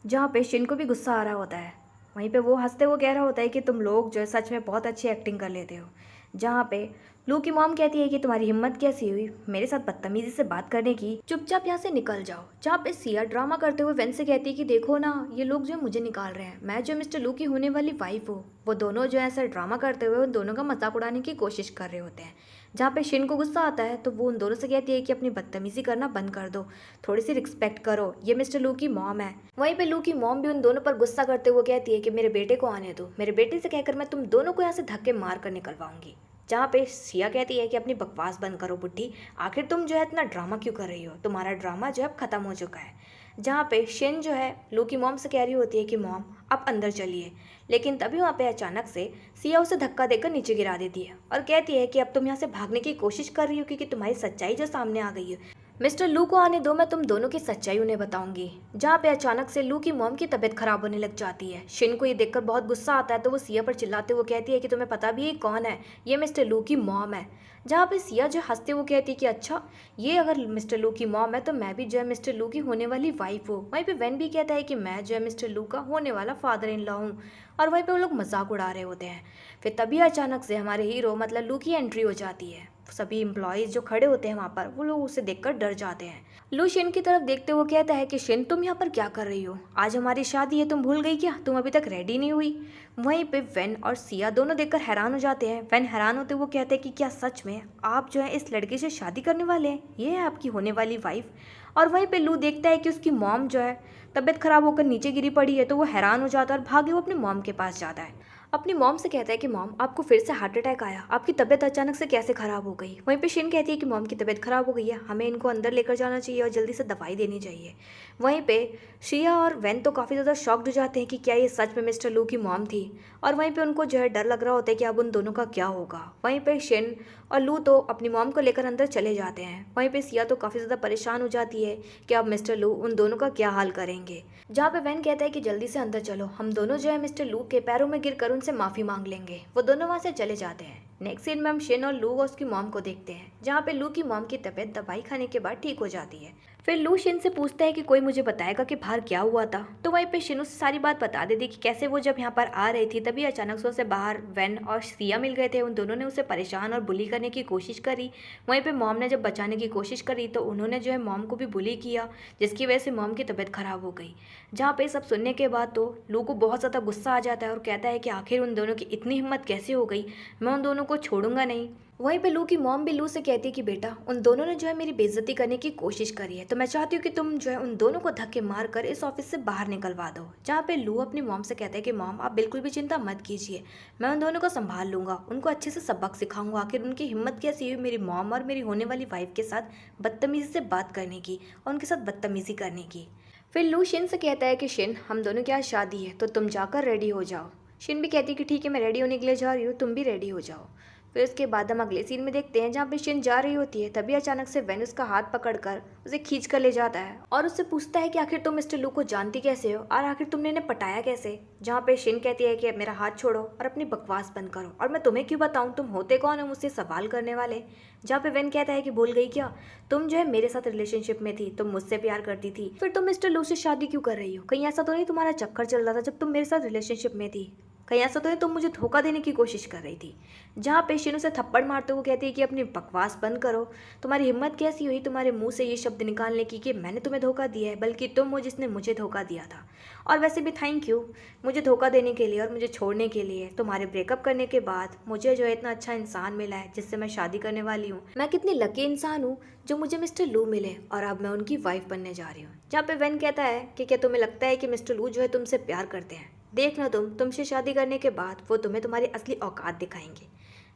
जहाँ पे शिन को भी गुस्सा आ रहा होता है। वहीं पे वो हंसते हुए कह रहा होता है कि तुम लोग जो है सच में बहुत अच्छी एक्टिंग कर लेते हो। जहाँ पे लू की मॉम कहती है कि तुम्हारी हिम्मत कैसी हुई मेरे साथ बदतमीजी से बात करने की, चुपचाप यहाँ से निकल जाओ। जहाँ पे सिया ड्रामा करते हुए वेन से कहती है कि देखो ना, ये लोग जो मुझे निकाल रहे हैं, मैं जो मिस्टर लू की होने वाली वाइफ हूँ। वो दोनों जो है ऐसा ड्रामा करते हुए उन दोनों का मजाक उड़ाने की कोशिश कर रहे होते हैं। जहाँ पे शिन को गुस्सा आता है तो वो उन दोनों से कहती है कि अपनी बदतमीजी करना बंद कर दो, थोड़ी सी रिस्पेक्ट करो, ये मिस्टर लू की मॉम है। वहीं पे लू की मॉम भी उन दोनों पर गुस्सा करते हुए कहती है कि मेरे बेटे को आने दो, मेरे बेटे से कहकर मैं तुम दोनों को यहाँ से धक्के मार कर निकलवाऊंगी। जहाँ पे सिया कहती है कि अपनी बकवास बंद करो बुड्ढी, आखिर तुम जो है इतना ड्रामा क्यों कर रही हो, तुम्हारा ड्रामा जो है अब खत्म हो चुका है। जहाँ पे शिन जो है लू की मॉम से कह रही होती है कि मॉम आप अंदर चलिए, लेकिन तभी वहाँ पे अचानक से सिया उसे धक्का देकर नीचे गिरा देती है और कहती है कि अब तुम यहाँ से भागने की कोशिश कर रही हो क्योंकि तुम्हारी सच्चाई जो सामने आ गई है। मिस्टर लू को आने दो, मैं तुम दोनों की सच्चाई उन्हें बताऊंगी। जहाँ पे अचानक से लू की मॉम की तबीयत खराब होने लग जाती है। शिन को ये देखकर बहुत गुस्सा आता है तो वो सिया पर चिल्लाते हुए कहती है कि तुम्हें पता भी है कौन है, ये मिस्टर लू की मॉम है। जहाँ पे सिया जो हंसते हुए कहती है कि अच्छा, ये अगर मिस्टर लू की मॉम है तो मैं भी जो है मिस्टर लू की होने वाली वाइफ हूँ। वहीं पे वेन भी कहता है कि मैं जो है मिस्टर लू का होने वाला फादर इन लॉ हूँ। और वहीं पे वो लोग मजाक उड़ा रहे होते हैं। फिर तभी अचानक से हमारे हीरो मतलब लू की एंट्री हो जाती है। सभी एम्प्लॉयज़ जो खड़े होते हैं वहाँ पर वो लोग उसे देखकर डर जाते हैं। लू शिन की तरफ देखते हुए कहता है कि शिन तुम यहाँ पर क्या कर रही हो, आज हमारी शादी है, तुम भूल गई क्या, तुम अभी तक रेडी नहीं हुई। वहीं पे वेन और सिया दोनों देखकर हैरान हो जाते हैं। वेन हैरान होते हुए कहते हैं कि क्या सच में आप जो है इस लड़के से शादी करने वाले हैं, ये है आपकी होने वाली वाइफ। और वहीं पे लू देखता है कि उसकी मॉम जो है तबीयत खराब होकर नीचे गिरी पड़ी है तो वो हैरान हो जाता है और भागे वो अपनी मॉम के पास जाता है। अपनी मॉम से कहता है कि मॉम आपको फिर से हार्ट अटैक आया, आपकी तबीयत अचानक से कैसे खराब हो गई। वहीं पे शिन कहती है कि मॉम की तबीयत खराब हो गई है, हमें इनको अंदर लेकर जाना चाहिए और जल्दी से दवाई देनी चाहिए। वहीं पे शिया और वेन तो काफ़ी ज़्यादा शॉक्ड हो जाते हैं कि क्या ये सच में मिस्टर लू की मॉम थी। और वहीं पे उनको जो है डर लग रहा होता है कि अब उन दोनों का क्या होगा। वहीं पे शिन और लू तो अपनी मॉम को लेकर अंदर चले जाते हैं। वहीं पे सिया तो काफ़ी ज़्यादा परेशान हो जाती है कि अब मिस्टर लू उन दोनों का क्या हाल करेंगे। जहाँ पे वेन कहता है कि जल्दी से अंदर चलो, हम दोनों जो है मिस्टर लू के पैरों में गिरकर उनसे माफ़ी मांग लेंगे। वो दोनों वहाँ से चले जाते हैं। नेक्स्ट सीन में हम शिन और लू और उसकी मॉम को देखते हैं, जहाँ पे लू की मॉम की तबीयत दवाई खाने के बाद ठीक हो जाती है। फिर लू शिन से पूछता है कि कोई मुझे बताएगा कि बाहर क्या हुआ था। तो वहीं पे शिन उसे सारी बात बता देती कि कैसे वो जब यहाँ पर आ रही थी तभी अचानक से उसे बाहर वेन और सिया मिल गए थे। उन दोनों ने उसे परेशान और बुली करने की कोशिश करी। वहीं पे मॉम ने जब बचाने की कोशिश करी तो उन्होंने जो है मॉम को भी बुली किया, जिसकी वजह से मॉम की तबीयत खराब हो गई। जहाँ पे सब सुनने के बाद तो लू को बहुत ज़्यादा गुस्सा आ जाता है और कहता है कि आखिर उन दोनों की इतनी हिम्मत कैसे हो गई, मैं उन दोनों को छोड़ूंगा नहीं। वहीं पे लू की मॉम भी लू से कहती है कि बेटा उन दोनों ने जो है मेरी बेइज्जती करने की कोशिश करी है, तो मैं चाहती हूँ कि तुम जो है उन दोनों को धक्के मार कर इस ऑफिस से बाहर निकलवा दो। जहाँ पे लू अपनी मॉम से कहता है कि मॉम आप बिल्कुल भी चिंता मत कीजिए, मैं उन दोनों को संभाल लूंगा, उनको अच्छे से सबक सिखाऊंगा। आखिर उनकी हिम्मत कैसी हुई मेरी मॉम और मेरी होने वाली वाइफ के साथ बदतमीजी से बात करने की और उनके साथ बदतमीजी करने की। फिर लू शिन से कहता है कि शिन हम दोनों की आज शादी है तो तुम जाकर रेडी हो जाओ। शिन भी कहती है कि ठीक है मैं रेडी होने के लिए जा रही हूँ, तुम भी रेडी हो जाओ। फिर उसके बाद हम अगले सीन में देखते हैं जहाँ पे शिन जा रही होती है तभी अचानक से वेन उसका हाथ पकड़कर उसे खींच कर ले जाता है और उससे पूछता है कि आखिर तुम मिस्टर लू को जानती कैसे हो और आखिर तुमने इन्हें पटाया कैसे। जहाँ पे शिन कहती है कि मेरा हाथ छोड़ो और अपनी बकवास बंद करो और मैं तुम्हें क्यों बताऊँ, तुम होते कौन हो मुझसे सवाल करने वाले। जहाँ पे वेन कहता है कि भूल गई क्या, तुम जो है मेरे साथ रिलेशनशिप में थी, तुम मुझसे प्यार करती थी, फिर तुम मिस्टर लू से शादी क्यों कर रही हो, कहीं ऐसा तो नहीं तुम्हारा चक्कर चल रहा था जब तुम मेरे साथ रिलेशनशिप में थी, कहीं ऐसा तो नहीं तुम मुझे धोखा देने की कोशिश कर रही थी। जहाँ पे शिन उसे थप्पड़ मारते हुए कहती है कि अपनी बकवास बंद करो, तुम्हारी हिम्मत कैसी हुई तुम्हारे मुंह से ये शब्द निकालने की कि मैंने तुम्हें धोखा दिया है, बल्कि तुम हो जिसने मुझे धोखा दिया था। और वैसे भी थैंक यू मुझे धोखा देने के लिए और मुझे छोड़ने के लिए। तुम्हारे ब्रेकअप करने के बाद मुझे जो है इतना अच्छा इंसान मिला है जिससे मैं शादी करने वाली हूँ। मैं कितनी लकी इंसान हूँ जो मुझे मिस्टर लू मिले और अब मैं उनकी वाइफ बनने जा रही हूँ। जहाँ पे वेन कहता है कि क्या तुम्हें लगता है कि मिस्टर लू जो है तुमसे प्यार करते हैं, देखना तुमसे शादी करने के बाद वो तुम्हें तुम्हारी असली औकात दिखाएंगे।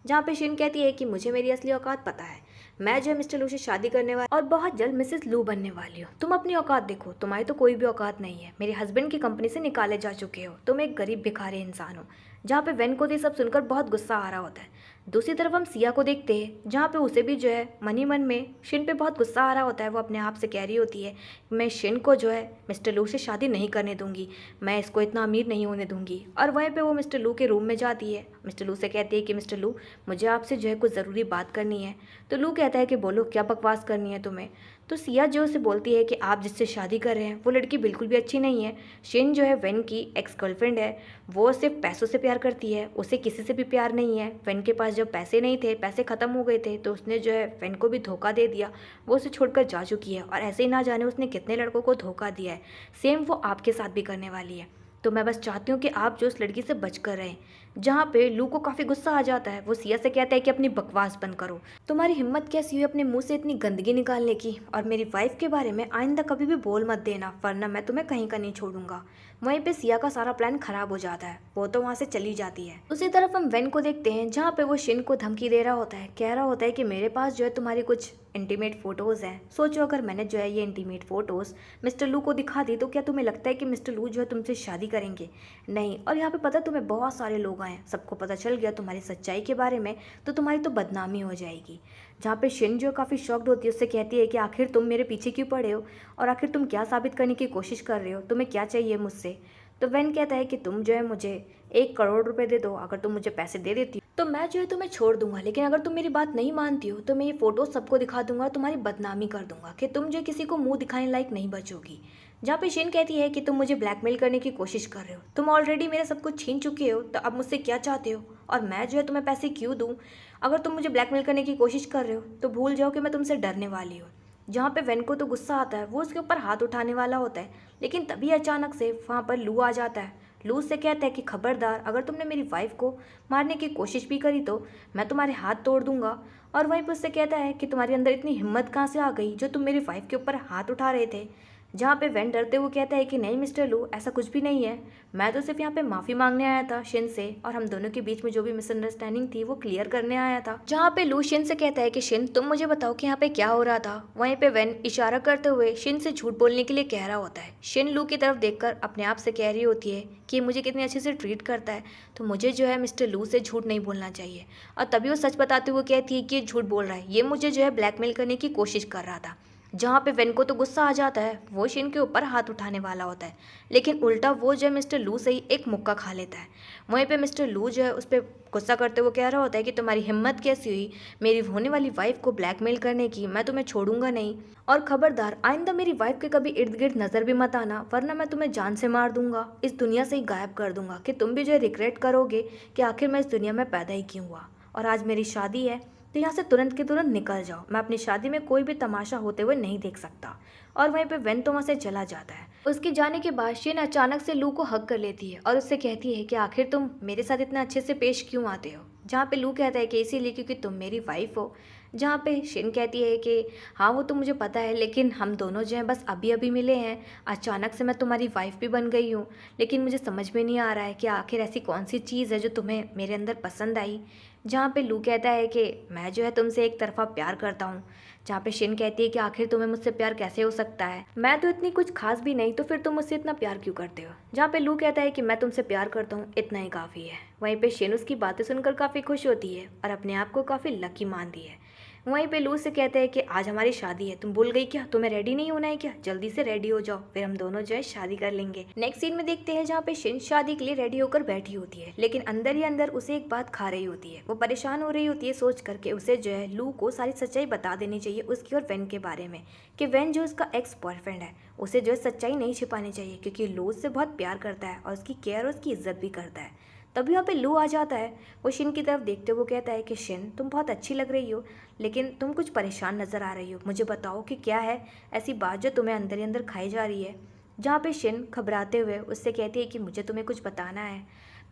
जहाँ पे शिन कहती है कि मुझे मेरी असली औकात पता है, मैं जो है मिस्टर लू से शादी करने वाली और बहुत जल्द मिसेस लू बनने वाली हूँ। तुम अपनी औकात देखो, तुम्हारी तो कोई भी औकात नहीं है, मेरे हस्बैंड की कंपनी से निकाले जा चुके हो, तुम एक गरीब भिखारी इंसान हो। जहाँ पे वेन को ये सब सुनकर बहुत गुस्सा आ रहा होता है। दूसरी तरफ हम सिया को देखते हैं जहाँ पे उसे भी जो है मन ही मन में शिन पे बहुत गुस्सा आ रहा होता है। वो अपने आप से कह रही होती है मैं शिन को जो है मिस्टर लू से शादी नहीं करने दूंगी, मैं इसको इतना अमीर नहीं होने दूंगी। और वहीं पे वो मिस्टर लू के रूम में जाती है, मिस्टर लू से कहती है कि मिस्टर लू मुझे आपसे जो है कुछ ज़रूरी बात करनी है। तो लू कहता है कि बोलो क्या बकवास करनी है तुम्हें। तो सिया जो उसे बोलती है कि आप जिससे शादी कर रहे हैं वो लड़की बिल्कुल भी अच्छी नहीं है। शिन जो है वेन की एक्स गर्लफ्रेंड है, वो सिर्फ पैसों से प्यार करती है, उसे किसी से भी प्यार नहीं है। वेन के पास जब पैसे नहीं थे, पैसे ख़त्म हो गए थे, तो उसने जो है वेन को भी धोखा दे दिया, वो उसे छोड़कर जा चुकी है। और ऐसे ही ना जाने उसने कितने लड़कों को धोखा दिया है, सेम वो आपके साथ भी करने वाली है। तो मैं बस चाहती हूँ कि आप जो उस लड़की से बच कर रहें। जहाँ पे लू को काफ़ी गुस्सा आ जाता है। वो सिया से कहता है कि अपनी बकवास बंद करो, तुम्हारी हिम्मत कैसी हुई अपने मुंह से इतनी गंदगी निकालने की, और मेरी वाइफ के बारे में आइंदा कभी भी बोल मत देना, वरना मैं तुम्हें कहीं का नहीं छोड़ूंगा। वहीं पे सिया का सारा प्लान खराब हो जाता है, वो तो वहाँ से चली जाती है। दूसरी तरफ हम वेन को देखते हैं, जहाँ पे वो शिन को धमकी दे रहा होता है, कह रहा होता है कि मेरे पास जो है तुम्हारी कुछ इंटीमेट फोटोज हैं। सोचो अगर मैंने जो है ये इंटीमेट फोटोज मिस्टर लू को दिखा दी तो क्या तुम्हें लगता है कि मिस्टर लू जो है तुमसे शादी करेंगे? नहीं। और यहाँ पे पता है तुम्हें बहुत सारे लोग आए, सबको पता चल गया तुम्हारी सच्चाई के बारे में, तो तुम्हारी तो बदनामी हो जाएगी। जहाँ पे शिन जो काफ़ी शॉक्ड होती है, उससे कहती है कि आखिर तुम मेरे पीछे क्यों पड़े हो, और आखिर तुम क्या साबित करने की कोशिश कर रहे हो, तुम्हें क्या चाहिए मुझसे? तो वेन कहता है कि तुम जो है मुझे 1 करोड़ रुपए दे दो, अगर तुम मुझे पैसे दे देती हो तो मैं जो है तुम्हें छोड़ दूंगा, लेकिन अगर तुम मेरी बात नहीं मानती हो तो मैं ये फोटो सबको दिखा दूंगा और तुम्हारी बदनामी कर दूंगा कि तुम जो है किसी को मुंह दिखाने लायक नहीं बचोगी। जहाँ पे शिन कहती है कि तुम मुझे ब्लैकमेल करने की कोशिश कर रहे हो, तुम ऑलरेडी मेरा सब कुछ छीन चुके हो, तो अब मुझसे क्या चाहते हो, और मैं जो है तुम्हें पैसे क्यों दूँ? अगर तुम मुझे ब्लैकमेल करने की कोशिश कर रहे हो तो भूल जाओ कि मैं तुमसे डरने वाली हूँ। जहाँ पे वेन को तो गुस्सा आता है, वो उसके ऊपर हाथ उठाने वाला होता है, लेकिन तभी अचानक से वहाँ पर लू आ जाता है। लू उससे कहता है कि खबरदार, अगर तुमने मेरी वाइफ को मारने की कोशिश भी करी तो मैं तुम्हारे हाथ तोड़ दूंगा। और वहीं पर उससे कहता है कि तुम्हारे अंदर इतनी हिम्मत कहाँ से आ गई जो तुम मेरी वाइफ के ऊपर हाथ उठा रहे थे। जहाँ पे वेन डरते हुए कहता है कि नहीं मिस्टर लू, ऐसा कुछ भी नहीं है, मैं तो सिर्फ यहाँ पे माफ़ी मांगने आया था शिन से, और हम दोनों के बीच में जो भी मिसअंडरस्टैंडिंग थी वो क्लियर करने आया था। जहाँ पे लू शिन से कहता है कि शिन तुम मुझे बताओ कि यहाँ पे क्या हो रहा था। वहीं पे वेन इशारा करते हुए शिन से झूठ बोलने के लिए कह रहा होता है। शिन लू की तरफ देखकर अपने आप से कह रही होती है कि मुझे कितनी अच्छे से ट्रीट करता है, तो मुझे जो है मिस्टर लू से झूठ नहीं बोलना चाहिए। और तभी वो सच बताते हुए कहती है कि ये झूठ बोल रहा है, ये मुझे जो है ब्लैकमेल करने की कोशिश कर रहा था। जहाँ पे वेन को तो गुस्सा आ जाता है, वो शिन के ऊपर हाथ उठाने वाला होता है, लेकिन उल्टा वो जो है मिस्टर लू से ही एक मुक्का खा लेता है। वहीं पे मिस्टर लू जो है उस पर गुस्सा करते हुए कह रहा होता है कि तुम्हारी हिम्मत कैसी हुई मेरी होने वाली वाइफ को ब्लैकमेल करने की, मैं तुम्हें छोड़ूंगा नहीं, और खबरदार आइंदा मेरी वाइफ के कभी इर्द गिर्द नज़र भी मत आना, वरना मैं तुम्हें जान से मार दूंगा, इस दुनिया से ही गायब कर दूंगा, कि तुम भी जो है रिग्रेट करोगे कि आखिर मैं इस दुनिया में पैदा ही क्यों हुआ। और आज मेरी शादी है तो यहाँ से तुरंत के तुरंत निकल जाओ, मैं अपनी शादी में कोई भी तमाशा होते हुए नहीं देख सकता। और वहीं पे वेन तो वहाँ से चला जाता है। उसके जाने के बाद शिन अचानक से लू को हक कर लेती है और उससे कहती है कि आखिर तुम मेरे साथ इतना अच्छे से पेश क्यों आते हो। जहाँ पे लू कहता है कि इसीलिए क्योंकि तुम मेरी वाइफ हो। जहाँ पे शिन कहती है कि हाँ वो तो मुझे पता है, लेकिन हम दोनों जो हैं बस अभी अभी मिले हैं, अचानक से मैं तुम्हारी वाइफ भी बन गई हूँ, लेकिन मुझे समझ में नहीं आ रहा है कि आखिर ऐसी कौन सी चीज़ है जो तुम्हें मेरे अंदर पसंद आई। जहाँ पे लू कहता है कि मैं जो है तुमसे एक तरफा प्यार करता हूँ। जहाँ पे शिन कहती है कि आखिर तुम्हें मुझसे प्यार कैसे हो सकता है, मैं तो इतनी कुछ खास भी नहीं, तो फिर तुम मुझसे इतना प्यार क्यों करते हो। जहाँ पे लू कहता है कि मैं तुमसे प्यार करता हूँ, इतना ही काफ़ी है। वहीं पे शिन उसकी बातें सुनकर काफ़ी खुश होती है और अपने आप को काफ़ी लकी मानती है। वहीं पे लू से कहते हैं कि आज हमारी शादी है, तुम भूल गई क्या, तुम्हें रेडी नहीं होना है क्या, जल्दी से रेडी हो जाओ, फिर हम दोनों जो है शादी कर लेंगे। नेक्स्ट सीन में देखते हैं जहाँ पे शिन शादी के लिए रेडी होकर बैठी होती है, लेकिन अंदर ही अंदर उसे एक बात खा रही होती है। वो परेशान हो रही होती है सोच करके उसे जो है लू को सारी सच्चाई बता देनी चाहिए उसकी और वेन के बारे में, कि वेन जो उसका एक्स बॉयफ्रेंड है उसे जो है सच्चाई नहीं छिपानी चाहिए, क्योंकि लू उससे बहुत प्यार करता है और उसकी केयर और उसकी इज्जत भी करता है। तभी वहाँ पे लू आ जाता है। वो शिन की तरफ देखते हुए कहता है कि शिन तुम बहुत अच्छी लग रही हो, लेकिन तुम कुछ परेशान नज़र आ रही हो, मुझे बताओ कि क्या है ऐसी बात जो तुम्हें अंदर ही अंदर खाई जा रही है। जहाँ पे शिन घबराते हुए उससे कहती है कि मुझे तुम्हें कुछ बताना है।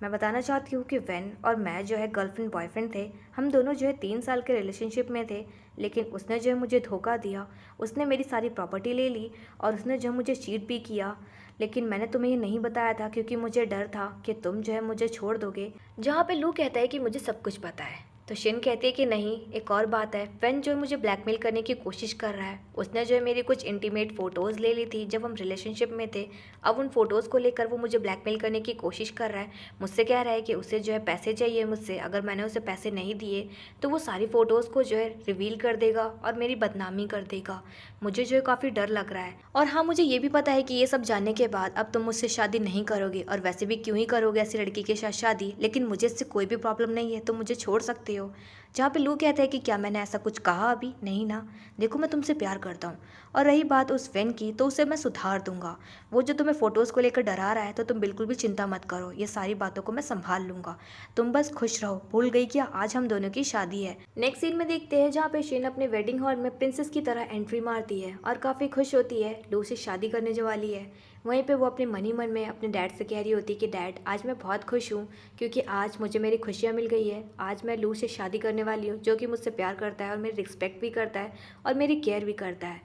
मैं बताना चाहती हूँ कि वेन और मैं जो है गर्लफ्रेंड बॉयफ्रेंड थे, हम दोनों जो है 3 साल के रिलेशनशिप में थे, लेकिन उसने जो है मुझे धोखा दिया, उसने मेरी सारी प्रॉपर्टी ले ली और उसने जो है मुझे चीट भी किया, लेकिन मैंने तुम्हें ये नहीं बताया था क्योंकि मुझे डर था कि तुम जो है मुझे छोड़ दोगे। जहाँ पे लू कहता है कि मुझे सब कुछ पता है, तो शिन कहती है कि नहीं, एक और बात है, वेन जो है मुझे ब्लैकमेल करने की कोशिश कर रहा है, उसने जो है मेरी कुछ इंटीमेट फ़ोटोज़ ले ली थी जब हम रिलेशनशिप में थे, अब उन फ़ोटोज़ को लेकर वो मुझे ब्लैकमेल करने की कोशिश कर रहा है। मुझसे कह रहा है कि उसे जो है पैसे चाहिए मुझसे, अगर मैंने उसे पैसे नहीं दिए तो वो सारी फ़ोटोज़ को जो है रिवील कर देगा और मेरी बदनामी कर देगा। मुझे जो है काफ़ी डर लग रहा है, और हाँ मुझे ये भी पता है कि ये सब जानने के बाद अब तुम मुझसे शादी नहीं करोगे, और वैसे भी क्यों ही करोगे ऐसी लड़की के साथ शादी, लेकिन मुझे इससे कोई भी प्रॉब्लम नहीं है, तुम मुझे छोड़ सकते हो। जहाँ पे लू कहता है कि क्या मैंने ऐसा कुछ कहा अभी, नहीं ना, देखो मैं तुमसे प्यार करता हूँ। और रही बात उस वेन की, तो उसे मैं सुधार दूंगा। वो जो तुम्हें फ़ोटोज़ को लेकर डरा रहा है, तो तुम बिल्कुल भी चिंता मत करो, ये सारी बातों को मैं संभाल लूंगा। तुम बस खुश रहो। भूल गई क्या, आज हम दोनों की शादी है। नेक्स्ट सीन में देखते हैं जहाँ पे शिन अपने वेडिंग हॉल में प्रिंसेस की तरह एंट्री मारती है और काफ़ी खुश होती है, लू से शादी करने जो वाली है। वहीं पे वो अपने मन ही मन में अपने डैड से कह रही होती कि डैड, आज मैं बहुत खुश हूँ क्योंकि आज मुझे मेरी खुशियाँ मिल गई है। आज मैं लू से शादी करने वाली हूँ, जो कि मुझसे प्यार करता है और मेरी रिस्पेक्ट भी करता है और मेरी केयर भी करता है।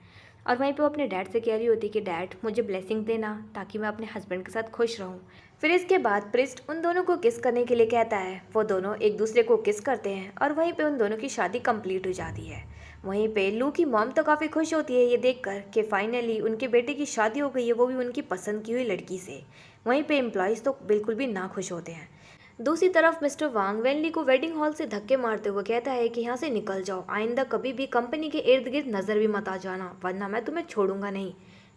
और वहीं पे वो अपने डैड से कह रही होती कि डैड, मुझे ब्लेसिंग देना ताकि मैं अपने हस्बैंड के साथ खुश रहूँ। फिर इसके बाद प्रिस्ट उन दोनों को किस करने के लिए कहता है। वो दोनों एक दूसरे को किस करते हैं और वहीं पे उन दोनों की शादी कंप्लीट हो जाती है। वहीं पे लू की मॉम तो काफ़ी खुश होती है ये देखकर कि फाइनली उनके बेटे की शादी हो गई है, वो भी उनकी पसंद की हुई लड़की से। वहीं पे एम्प्लॉयज़ तो बिल्कुल भी ना खुश होते हैं। दूसरी तरफ मिस्टर वांग वेनली को वेडिंग हॉल से धक्के मारते हुए कहता है कि यहाँ से निकल जाओ, आइंदा कभी भी कंपनी के इर्द गिर्द नज़र भी मत आ जाना, वरना मैं तुम्हें छोड़ूंगा नहीं।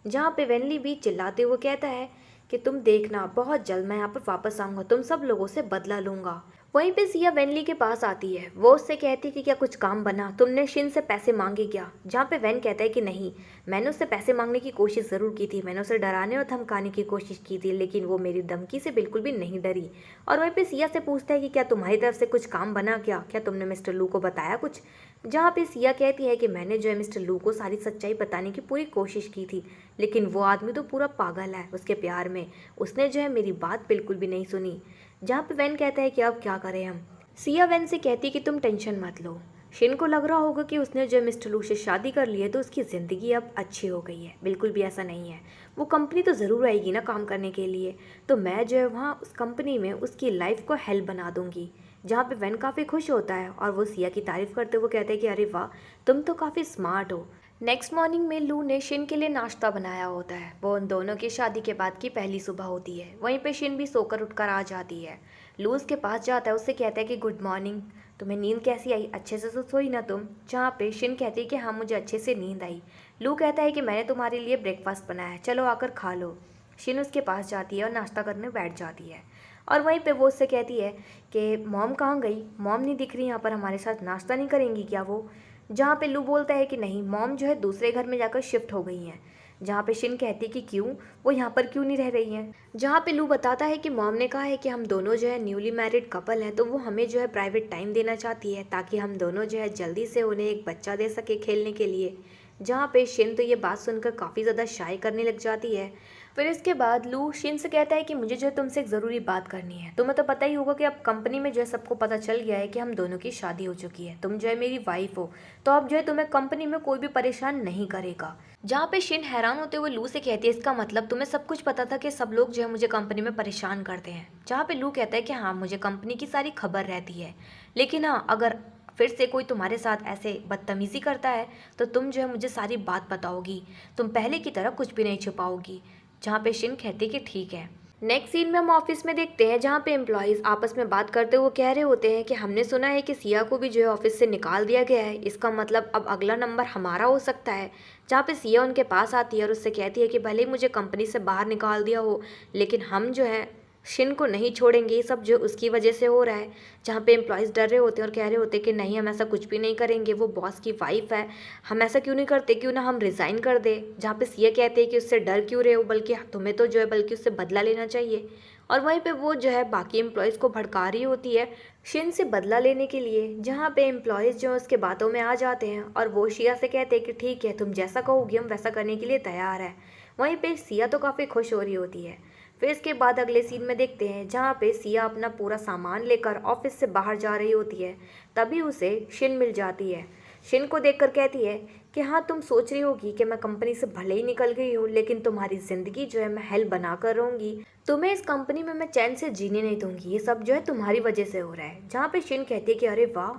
जहाँ पे वेनली भी चिल्लाते हुए कहता है कि तुम देखना, बहुत जल्द मैं यहाँ पर वापस आऊँगा, तुम सब लोगों से बदला लूँगा। वहीं पे सिया वेनली के पास आती है। वो उससे कहती है कि क्या कुछ काम बना, तुमने शिन से पैसे मांगे क्या? जहाँ पे वेन कहता है कि नहीं, मैंने उससे पैसे मांगने की कोशिश ज़रूर की थी, मैंने उसे डराने और धमकाने की कोशिश की थी, लेकिन वो मेरी धमकी से बिल्कुल भी नहीं डरी। और वहीं पे सिया से पूछता है कि क्या तुम्हारी तरफ से कुछ काम बना क्या तुमने मिस्टर लू को बताया कुछ? जहाँ पे सिया कहती है कि मैंने जो है मिस्टर लू को सारी सच्चाई बताने की पूरी कोशिश की थी, लेकिन वो आदमी तो पूरा पागल है उसके प्यार में, उसने जो है मेरी बात बिल्कुल भी नहीं सुनी। जहाँ पे वेन कहता है कि अब क्या करें हम। सिया वेन से कहती है कि तुम टेंशन मत लो। शिन को लग रहा होगा कि उसने जो मिस्टर लू से शादी कर ली है तो उसकी ज़िंदगी अब अच्छी हो गई है। बिल्कुल भी ऐसा नहीं है। वो कंपनी तो ज़रूर आएगी ना काम करने के लिए, तो मैं जो है वहाँ उस कंपनी में उसकी लाइफ को हेल्प बना दूँगी। जहाँ पे वेन काफ़ी खुश होता है और वो सिया की तारीफ़ करते हुए कहते हैं कि अरे वाह, तुम तो काफ़ी स्मार्ट हो। नेक्स्ट मॉर्निंग में लू ने शिन के लिए नाश्ता बनाया होता है। वो उन दोनों की शादी के बाद की पहली सुबह होती है। वहीं पे शिन भी सोकर उठकर आ जाती है। लू उसके पास जाता है, उससे कहता है कि गुड मॉर्निंग, तुम्हें नींद कैसी आई, अच्छे से तो सोई ना तुम? जहाँ पे शिन कहती है कि हाँ मुझे अच्छे से नींद आई। लू कहता है कि मैंने तुम्हारे लिए ब्रेकफास्ट बनाया है, चलो आकर खा लो। शिन उसके पास जाती है और नाश्ता करने बैठ जाती है। और वहीं पे वो उससे कहती है कि मॉम कहाँ गई, मॉम नहीं दिख रही यहाँ पर, हमारे साथ नाश्ता नहीं करेंगी क्या वो? जहाँ पे लू बोलता है कि नहीं, मॉम जो है दूसरे घर में जाकर शिफ्ट हो गई हैं। जहाँ पे शिन कहती है कि क्यों, वो यहाँ पर क्यों नहीं रह रही हैं? जहाँ पे लू बताता है कि मॉम ने कहा है कि हम दोनों जो है न्यूली मैरिड कपल हैं, तो वो हमें जो है प्राइवेट टाइम देना चाहती है ताकि हम दोनों जो है जल्दी से उन्हें एक बच्चा दे सके खेलने के लिए। जहाँ पे शिन तो ये बात सुनकर काफ़ी ज़्यादा शाय करने लग जाती है। फिर इसके बाद लू शिन से कहता है कि मुझे जो है तुमसे एक ज़रूरी बात करनी है। तुम्हें तो पता ही होगा कि अब कंपनी में जो है सबको पता चल गया है कि हम दोनों की शादी हो चुकी है, तुम जो है मेरी वाइफ हो, तो अब जो है तुम्हें कंपनी में कोई भी परेशान नहीं करेगा। जहाँ पे शिन हैरान होते हुए लू से कहती है, इसका मतलब तुम्हें सब कुछ पता था कि सब लोग जो है मुझे कंपनी में परेशान करते हैं? जहाँ पे लू कहता है कि हाँ, मुझे कंपनी की सारी खबर रहती है, लेकिन हाँ अगर फिर से कोई तुम्हारे साथ ऐसे बदतमीज़ी करता है तो तुम जो है मुझे सारी बात बताओगी, तुम पहले की तरह कुछ भी नहीं छुपाओगी। जहाँ पे शिन कहती कि ठीक है। नेक्स्ट सीन में हम ऑफिस में देखते हैं जहाँ पे एम्प्लॉयज़ आपस में बात करते हुए कह रहे होते हैं कि हमने सुना है कि सिया को भी जो है ऑफिस से निकाल दिया गया है, इसका मतलब अब अगला नंबर हमारा हो सकता है। जहाँ पे सिया उनके पास आती है और उससे कहती है कि भले ही मुझे कंपनी से बाहर निकाल दिया हो, लेकिन हम जो है शिन को नहीं छोड़ेंगे, ये सब जो उसकी वजह से हो रहा है। जहाँ पे एम्प्लॉयज़ डर रहे होते हैं और कह रहे होते हैं कि नहीं, हम ऐसा कुछ भी नहीं करेंगे, वो बॉस की वाइफ है, हम ऐसा क्यों नहीं करते, क्यों ना हम रिज़ाइन कर दे। जहाँ पे सिया कहते हैं कि उससे डर क्यों रहे हो, बल्कि तुम्हें तो जो है बल्कि उससे बदला लेना चाहिए। और वहीं पे वो जो है बाकी एम्प्लॉयज़ को भड़का रही होती है शिन से बदला लेने के लिए। जहाँ पे एम्प्लॉयज़ जो है उसके बातों में आ जाते हैं और वो सिया से कहते हैं कि ठीक है, तुम जैसा कहोगी हम वैसा करने के लिए तैयार है। वहीं पे सिया तो काफ़ी खुश हो रही होती है। फिर इसके बाद अगले सीन में देखते हैं जहाँ पे सिया अपना पूरा सामान लेकर ऑफिस से बाहर जा रही होती है, तभी उसे शिन मिल जाती है। शिन को देखकर कहती है कि हाँ, तुम सोच रही होगी कि मैं कंपनी से भले ही निकल गई हूँ, लेकिन तुम्हारी ज़िंदगी जो है मैं हेल बना कर रहूँगी, तुम्हें इस कंपनी में मैं चैन से जीने नहीं दूंगी, ये सब जो है तुम्हारी वजह से हो रहा है। जहाँ पे शिन कहती है कि अरे वाह,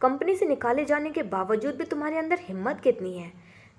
कंपनी से निकाले जाने के बावजूद भी तुम्हारे अंदर हिम्मत कितनी है।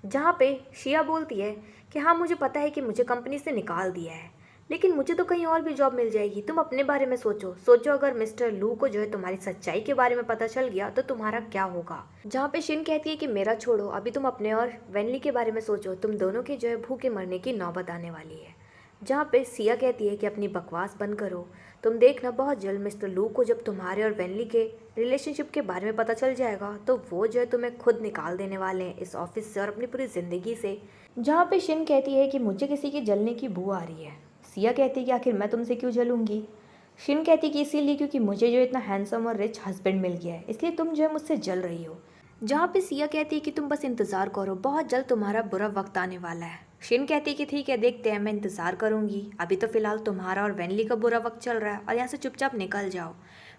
जहाँ पे शिया बोलती है कि हाँ, मुझे पता है कि मुझे कंपनी से निकाल दिया है, लेकिन मुझे तो कहीं और भी जॉब मिल जाएगी, तुम अपने बारे में सोचो अगर मिस्टर लू को जो है तुम्हारी सच्चाई के बारे में पता चल गया तो तुम्हारा क्या होगा। जहाँ पे शिन कहती है कि मेरा छोड़ो, अभी तुम अपने और वेनली के बारे में सोचो, तुम दोनों की जो है भूखे मरने की नौबत आने वाली है। जहाँ पे सिया कहती है कि अपनी बकवास बंद करो, तुम देखना बहुत जल्द मिस्टर लू को जब तुम्हारे और वेनली के रिलेशनशिप के बारे में पता चल जाएगा तो वो जो है तुम्हें खुद निकाल देने वाले हैं इस ऑफिस से और अपनी पूरी ज़िंदगी से। जहाँ पे शिन कहती है कि मुझे किसी की जलने की बू आ रही है। सिया कहती है कि आखिर मैं तुमसे क्यों जलूंगी। शिन कहती है कि इसीलिए क्योंकि मुझे जो इतना हैंडसम और रिच हस्बैंड मिल गया है, इसलिए तुम जो है मुझसे जल रही हो। जहाँ पे सिया कहती है कि तुम बस इंतज़ार करो, बहुत जल्द तुम्हारा बुरा वक्त आने वाला है। शिन कहती है कि ठीक है, देखते हैं, मैं इंतज़ार करूंगी, अभी तो फिलहाल तुम्हारा और वेनली का बुरा वक्त चल रहा है और यहाँ से चुपचाप निकल जाओ।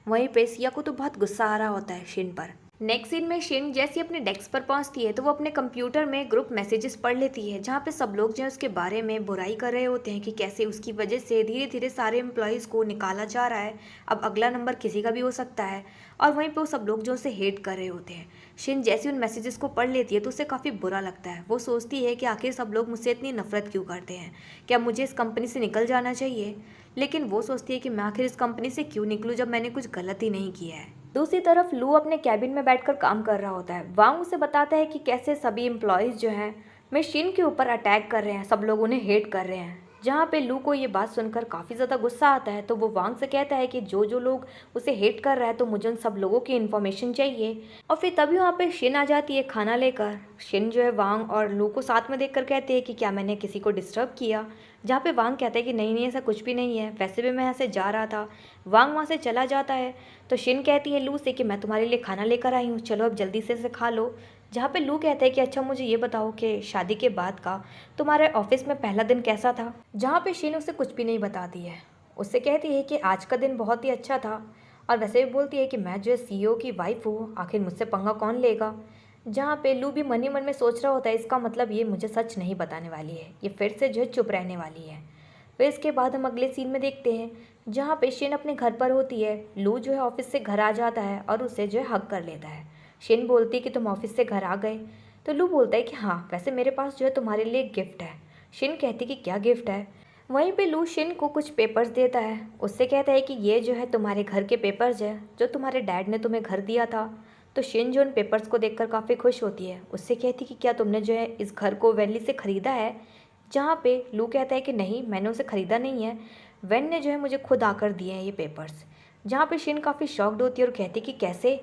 वहीं पे सिया को तो बहुत गुस्सा आ रहा होता है शिन पर। नेक्स्ट सीन में शिन जैसी अपने डेस्क पर पहुंचती है तो वो अपने कंप्यूटर में ग्रुप मैसेजेस पढ़ लेती है, जहाँ पे सब लोग जो है उसके बारे में बुराई कर रहे होते हैं कि कैसे उसकी वजह से धीरे धीरे सारे एम्प्लॉयज़ को निकाला जा रहा है, अब अगला नंबर किसी का भी हो सकता है। और वहीं पे वो सब लोग जो उसे हेट कर रहे होते हैं। शिन जैसे उन मैसेजेस को पढ़ लेती है तो उसे काफ़ी बुरा लगता है। वो सोचती है कि आखिर सब लोग मुझसे इतनी नफरत क्यों करते हैं, क्या मुझे इस कंपनी से निकल जाना चाहिए। लेकिन वो सोचती है कि मैं आखिर इस कंपनी से क्यों निकलूँ जब मैंने कुछ गलत ही नहीं किया है। दूसरी तरफ लू अपने कैबिन में बैठकर काम कर रहा होता है। वांग उसे बताता है कि कैसे सभी एम्प्लॉयज़ जो हैं मैं शिन के ऊपर अटैक कर रहे हैं, सब लोग उन्हें हेट कर रहे हैं। जहाँ पे लू को ये बात सुनकर काफ़ी ज़्यादा गुस्सा आता है तो वो वांग से कहता है कि जो जो लोग उसे हेट कर रहा है तो मुझे उन सब लोगों की इन्फॉर्मेशन चाहिए। और फिर तभी वहाँ पे शिन आ जाती है खाना लेकर। शिन जो है वांग और लू को साथ में देखकर कहते हैं कि क्या मैंने किसी को डिस्टर्ब किया। जहाँ पे वांग कहता है कि नहीं नहीं, ऐसा कुछ भी नहीं है, वैसे भी मैं यहाँ से जा रहा था। वांग वहाँ से चला जाता है तो शिन कहती है लू से कि मैं तुम्हारे लिए खाना लेकर आई हूँ, चलो अब जल्दी से इसे खा लो। जहाँ पे लू कहता है कि अच्छा मुझे ये बताओ कि शादी के बाद का तुम्हारे ऑफिस में पहला दिन कैसा था। जहाँ पे शिन उसे कुछ भी नहीं बताती है। उससे कहती है कि आज का दिन बहुत ही अच्छा था और वैसे भी बोलती है कि मैं जो है CEO की वाइफ हूँ, आखिर मुझसे पंगा कौन लेगा। जहाँ पे लू भी मन ही मन में सोच रहा होता है इसका मतलब ये मुझे सच नहीं बताने वाली है, ये फिर से जो है चुप रहने वाली है। फिर इसके बाद हम अगले सीन में देखते हैं जहाँ पे शिन अपने घर पर होती है। लू जो है ऑफिस से घर आ जाता है और उसे जो है हग कर लेता है। शिन बोलती है कि तुम ऑफिस से घर आ गए तो लू बोलता है कि हाँ, वैसे मेरे पास जो है तुम्हारे लिए एक गिफ्ट है। शिन कहती कि क्या गिफ्ट है। वहीं पे लू शिन को कुछ पेपर्स देता है। उससे कहता है कि ये जो है तुम्हारे घर के पेपर्स है जो तुम्हारे डैड ने तुम्हें घर दिया था। तो शिन जो उन पेपर्स को देखकर काफ़ी खुश होती है। उससे कहती कि क्या तुमने जो है इस घर को वेनली से ख़रीदा है। जहाँ पे लू कहता है कि नहीं, मैंने उसे ख़रीदा नहीं है, वेन ने जो है मुझे खुद आकर दिए हैं ये पेपर्स। जहाँ पे शिन काफ़ी शॉक्ड होती है और कहती कि कैसे।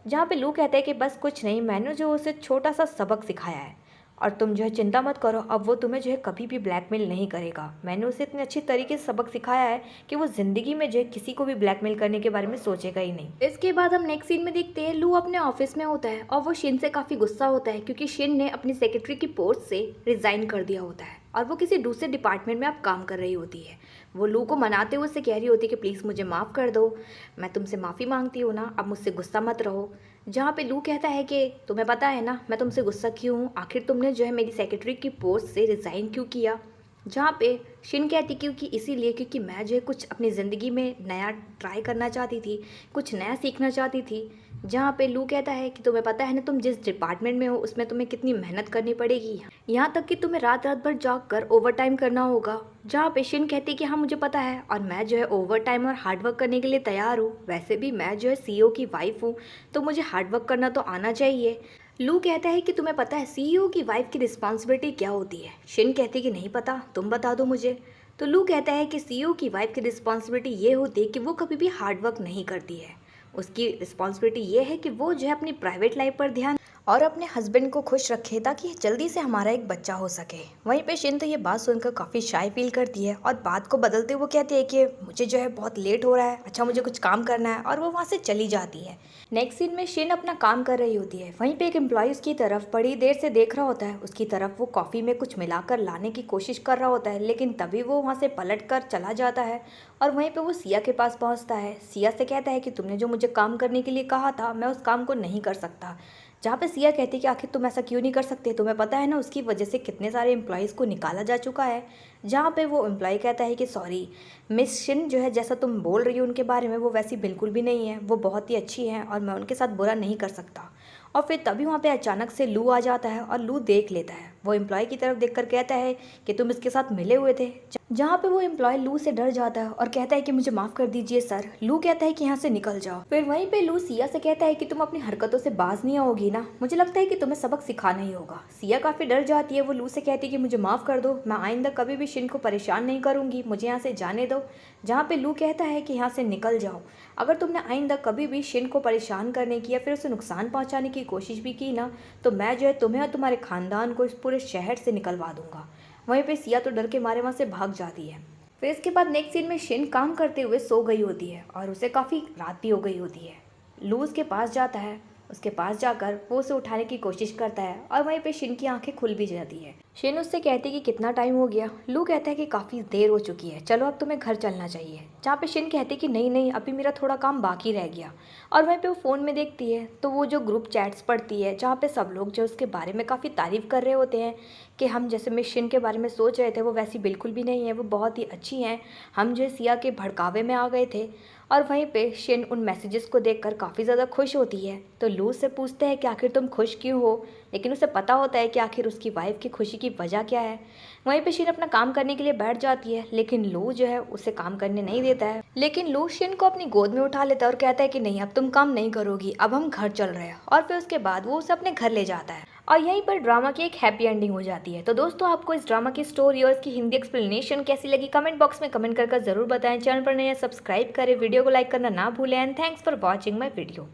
जहाँ पे लू कहता है कि बस कुछ नहीं, मैंने जो उसे छोटा सा सबक सिखाया है और तुम जो है चिंता मत करो, अब वो तुम्हें जो है कभी भी ब्लैकमेल नहीं करेगा। मैंने उसे इतने अच्छी तरीके से सबक सिखाया है कि वो ज़िंदगी में जो है किसी को भी ब्लैकमेल करने के बारे में सोचेगा ही नहीं। इसके बाद हम नेक्स्ट सीन में देखते हैं लू अपने ऑफिस में होता है और वो शिन से काफ़ी गुस्सा होता है क्योंकि शिन ने अपनी सेक्रेटरी की पोस्ट से रिज़ाइन कर दिया होता है और वो किसी दूसरे डिपार्टमेंट में अब काम कर रही होती है। वो लू को मनाते हुए उससे कह रही होती है कि प्लीज़ मुझे माफ़ कर दो, मैं तुमसे माफ़ी मांगती हूँ ना, अब मुझसे गुस्सा मत रहो। जहाँ पे लू कहता है कि तुम्हें पता है ना मैं तुमसे गुस्सा क्यों हूँ, आखिर तुमने जो है मेरी सेक्रेटरी की पोस्ट से रिज़ाइन क्यों किया। जहाँ पे शिन कहती क्योंकि इसीलिए क्योंकि मैं जो है कुछ अपनी ज़िंदगी में नया ट्राई करना चाहती थी, कुछ नया सीखना चाहती थी। जहाँ पे लू कहता है कि तुम्हें पता है ना तुम जिस डिपार्टमेंट में हो उसमें तुम्हें कितनी मेहनत करनी पड़ेगी, यहाँ तक कि तुम्हें रात रात भर जाग कर ओवर टाइम करना होगा। जहाँ पे शिन कहती है कि हाँ मुझे पता है और मैं जो है ओवर टाइम और हार्ड वर्क करने के लिए तैयार हूँ, वैसे भी मैं जो है CEO की वाइफ हूँ तो मुझे हार्ड वर्क करना तो आना चाहिए। लू कहता है कि तुम्हें पता है CEO की वाइफ की रिस्पॉन्सिबिलिटी क्या होती है। शिन कहती है कि नहीं पता, तुम बता दो मुझे। तो लू कहता है कि CEO की वाइफ की रिस्पॉन्सिबिलिटी ये होती है कि वो कभी भी हार्ड वर्क नहीं करती है। उसकी रिस्पॉन्सिबिलिटी ये है कि वो जो है अपनी प्राइवेट लाइफ पर ध्यान और अपने हस्बैंड को खुश रखे ताकि जल्दी से हमारा एक बच्चा हो सके। वहीं पे शिन तो ये बात सुनकर काफ़ी शाय फील करती है और बात को बदलते हुए कहती है कि मुझे जो है बहुत लेट हो रहा है, अच्छा मुझे कुछ काम करना है, और वो वहाँ से चली जाती है। नेक्स्ट सीन में शिन अपना काम कर रही होती है। वहीं पे एक एम्प्लॉय उसकी तरफ बड़ी देर से देख रहा होता है। उसकी तरफ वो कॉफ़ी में कुछ मिलाकर लाने की कोशिश कर रहा होता है, लेकिन तभी वो वहाँ से पलट कर चला जाता है और वहीं पे वो सिया के पास पहुँचता है। सिया से कहता है कि तुमने जो मुझे काम करने के लिए कहा था मैं उस काम को नहीं कर सकता। जहाँ पे सिया कहती है कि आखिर तुम ऐसा क्यों नहीं कर सकते, तुम्हें पता है ना उसकी वजह से कितने सारे एम्प्लॉयज़ को निकाला जा चुका है। जहाँ पे वो एम्प्लॉय कहता है कि सॉरी मिस शिन जो है जैसा तुम बोल रही हो उनके बारे में वो वैसी बिल्कुल भी नहीं है, वो बहुत ही अच्छी हैं और मैं उनके साथ बुरा नहीं कर सकता। और फिर तभी वहाँ पे अचानक से लू आ जाता है और लू देख लेता है। वो एम्प्लॉय की तरफ देखकर कहता है कि तुम इसके साथ मिले हुए थे, जहाँ पे वो एम्प्लॉय लू से डर जाता है और कहता है कि मुझे माफ कर दीजिए सर। लू कहता है कि यहाँ से निकल जाओ। फिर वहीं पे लू सिया से कहता है कि तुम अपनी हरकतों से बाज नहीं आओगी ना, मुझे लगता है कि तुम्हें सबक सिखाना ही होगा। सिया काफी डर जाती है। वो लू से कहती है कि मुझे माफ कर दो, मैं आइंदा कभी भी शिन को परेशान नहीं करूंगी, मुझे यहाँ से जाने दो। जहाँ पे लू कहता है कि यहाँ से निकल जाओ, अगर तुमने आइंदा कभी भी शिन को परेशान करने की या फिर उसे नुकसान पहुँचाने की कोशिश भी की ना, तो मैं जो है तुम्हें और तुम्हारे खानदान को इस पूरे शहर से निकलवा दूंगा। वहीं पे सिया तो डर के मारे वहाँ से भाग जाती है। फिर इसके बाद नेक्स्ट सीन में शिन काम करते हुए सो गई होती है और उसे काफ़ी रात भी हो गई होती है। लू उसके पास जाता है, उसके पास जाकर वो उसे उठाने की कोशिश करता है और वहीं पे शिन की आंखें खुल भी जाती है। शिन उससे कहती है कि कितना टाइम हो गया। लू कहता है कि काफ़ी देर हो चुकी है, चलो अब तुम्हें घर चलना चाहिए। जहाँ पे शिन कहती है कि नहीं नहीं, अभी मेरा थोड़ा काम बाकी रह गया। और वहीं पे वो फ़ोन में देखती है तो वो जो ग्रुप चैट्स पढ़ती है जहाँ पे सब लोग जो उसके बारे में काफ़ी तारीफ़ कर रहे होते हैं कि हम जैसे मैं शिन के बारे में सोच रहे थे वो वैसी बिल्कुल भी नहीं है, वो बहुत ही अच्छी हैं, हम जो सिया के भड़कावे में आ गए थे। और वहीं पे शिन उन मैसेजेस को देखकर काफ़ी ज़्यादा खुश होती है। तो लू से पूछते हैं कि आखिर तुम खुश क्यों हो, लेकिन उसे पता होता है कि आखिर उसकी वाइफ की खुशी की वजह क्या है। वहीं पे शिन अपना काम करने के लिए बैठ जाती है, लेकिन लू जो है उसे काम करने नहीं देता है। लेकिन लू शिन को अपनी गोद में उठा लेता है और कहता है कि नहीं, अब तुम काम नहीं करोगी, अब हम घर चल रहे हैं। और फिर उसके बाद वो उसे अपने घर ले जाता है और यहीं पर ड्रामा की एक हैप्पी एंडिंग हो जाती है। तो दोस्तों, आपको इस ड्रामा की स्टोरी और इसकी हिंदी एक्सप्लेनेशन कैसी लगी कमेंट बॉक्स में कमेंट करके ज़रूर बताएं। चैनल पर नए सब्सक्राइब करें, वीडियो को लाइक करना ना भूलें। And thanks for watching my video.